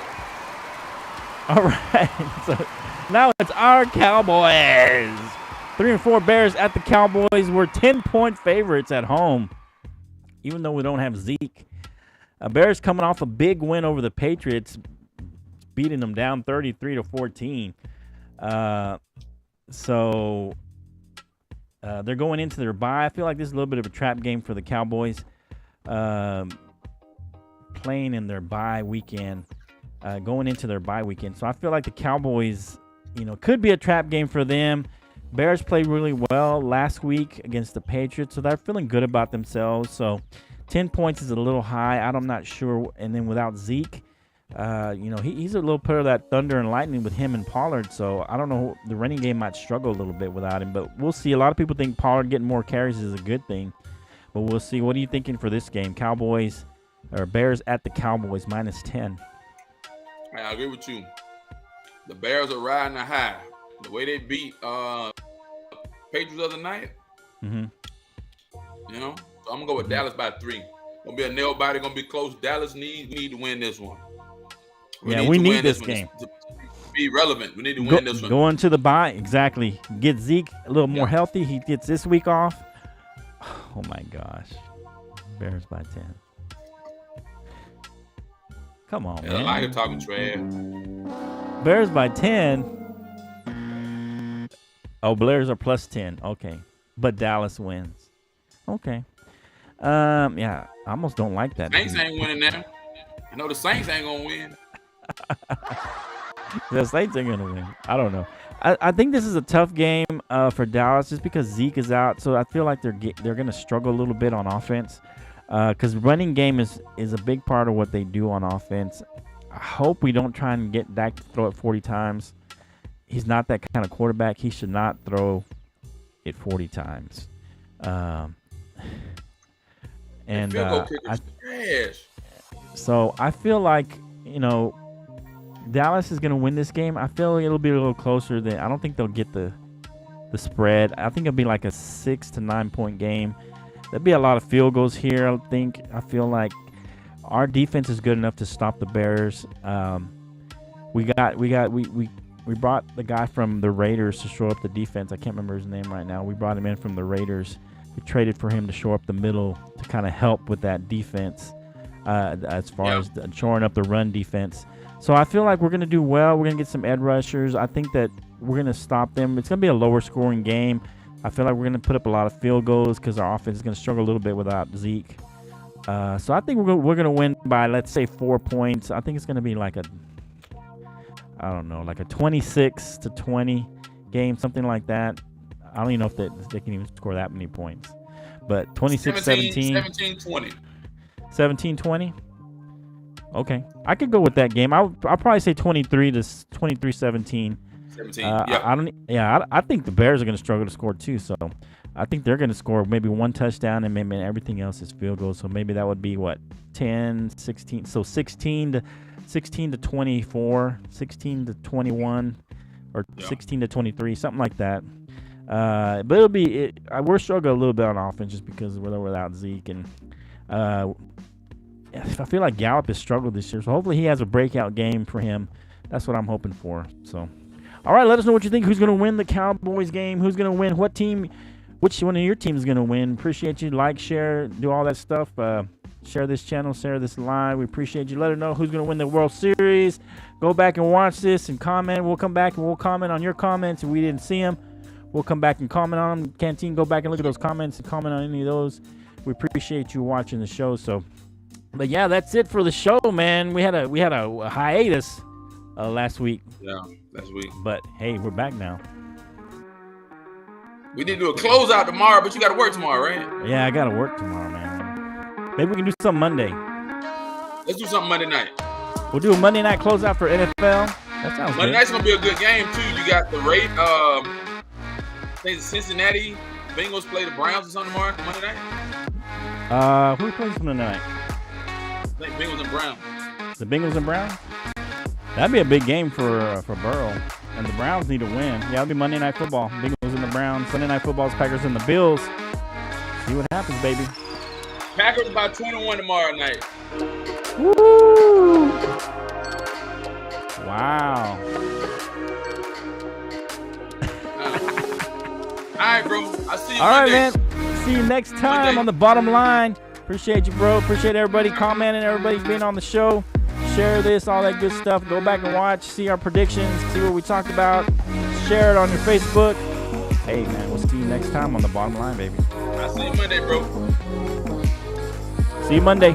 Speaker 2: All right. So now it's our Cowboys. 3-4 Bears at the Cowboys. We're 10-point favorites at home, even though we don't have Zeke. Bears coming off a big win over the Patriots, beating them down 33-14. So they're going into their bye. I feel like this is a little bit of a trap game for the Cowboys, playing in their bye weekend, going into their bye weekend. So I feel like the Cowboys, could be a trap game for them. Bears played really well last week against the Patriots, so they're feeling good about themselves. So 10 points is a little high. I'm not sure. And then without Zeke, he's a little bit of that thunder and lightning with him and Pollard. So I don't know. The running game might struggle a little bit without him, but we'll see. A lot of people think Pollard getting more carries is a good thing, but we'll see. What are you thinking for this game? Bears at the Cowboys -10.
Speaker 3: I agree with you. The Bears are riding a high. The way they beat Patriots the other night, so I'm gonna go with Dallas by 3. Gonna be a nail biter. Gonna be close. Dallas we need to win this one.
Speaker 2: We need this game
Speaker 3: to be relevant. We need to win this one.
Speaker 2: Going to the bye, exactly. Get Zeke a little more healthy. He gets this week off. Oh my gosh, Bears by 10. Come on,
Speaker 3: man.
Speaker 2: I
Speaker 3: like talking trash.
Speaker 2: Bears by 10. Oh, Bears are plus 10. Okay. But Dallas wins. Okay. Yeah, I almost don't like that.
Speaker 3: Saints ain't winning now. I know the Saints ain't going to win.
Speaker 2: The Saints ain't going to win. I don't know. I think this is a tough game for Dallas just because Zeke is out. So I feel like they're going to struggle a little bit on offense because running game is a big part of what they do on offense. I hope we don't try and get Dak to throw it 40 times. He's not that kind of quarterback. He should not throw it 40 times. So I feel like, Dallas is going to win this game. I feel it'll be a little closer than. I don't think they'll get the spread. I think it'll be like a 6 to 9 point game. There'll be a lot of field goals here. I feel like our defense is good enough to stop the Bears. We brought the guy from the Raiders to shore up the defense. I can't remember his name right now. We brought him in from the Raiders. We traded for him to shore up the middle to kind of help with that defense as far as shoring up the run defense. So I feel like we're going to do well. We're going to get some edge rushers. I think that we're going to stop them. It's going to be a lower scoring game. I feel like we're going to put up a lot of field goals because our offense is going to struggle a little bit without Zeke. So I think we're going to win by, let's say, 4 points. I think it's going to be like a 26 to 20 game, something like that. I don't even know if they can even score that many points. But 26-17.
Speaker 3: 17-20.
Speaker 2: 17-20? Okay. I could go with that game. I'll probably say 23-17.
Speaker 3: 17.
Speaker 2: I think the Bears are going to struggle to score too. So I think they're going to score maybe one touchdown and maybe everything else is field goals. So maybe that would be 10, 16. So 16 to 24, 16 to 21, or 16 to 23, something like that. But we're struggling a little bit on offense just because we're without Zeke, and I feel like Gallup has struggled this year. So hopefully he has a breakout game for him. That's what I'm hoping for. So, all right, let us know what you think. Who's going to win the Cowboys game? Who's going to win? What team? Which one of your teams is going to win? Appreciate you. Like, share, do all that stuff. Share this channel, share this live. We appreciate you. Let us know who's going to win the World Series. Go back and watch this and comment. We'll come back and we'll comment on your comments if we didn't see them. We'll come back and comment on them. Canteen, go back and look at those comments and comment on any of those. We appreciate you watching the show. But yeah, that's it for the show, man. We had a hiatus last week.
Speaker 3: Yeah, last week.
Speaker 2: But hey, we're back now.
Speaker 3: We need to do a closeout tomorrow, but you got to work tomorrow, right?
Speaker 2: Yeah, I got to work tomorrow, man. Maybe we can do something Monday.
Speaker 3: Let's do something Monday night.
Speaker 2: We'll do a Monday night closeout for NFL. That sounds good.
Speaker 3: Monday night's gonna be a good game too. You got the Cincinnati Bengals play the Browns or something tomorrow Monday night.
Speaker 2: Who plays Monday night?
Speaker 3: I think Bengals and Browns.
Speaker 2: The Bengals and Browns? That'd be a big game for Burrow. And the Browns need to win. Yeah, it'll be Monday Night Football. Bengals and the Browns. Sunday Night Football is Packers and the Bills. See what happens, baby.
Speaker 3: Packers by 21 tomorrow night.
Speaker 2: Woo! Wow.
Speaker 3: All right, bro. I'll see you
Speaker 2: All
Speaker 3: Monday.
Speaker 2: right, man. See you next time on the Bottom Line. Appreciate you, bro. Appreciate everybody commenting, everybody being on the show. Share this, all that good stuff. Go back and watch, see our predictions, see what we talked about. Share it on your Facebook. Hey, man, we'll see you next time on the Bottom Line, baby.
Speaker 3: I'll see you Monday, bro.
Speaker 2: See you Monday.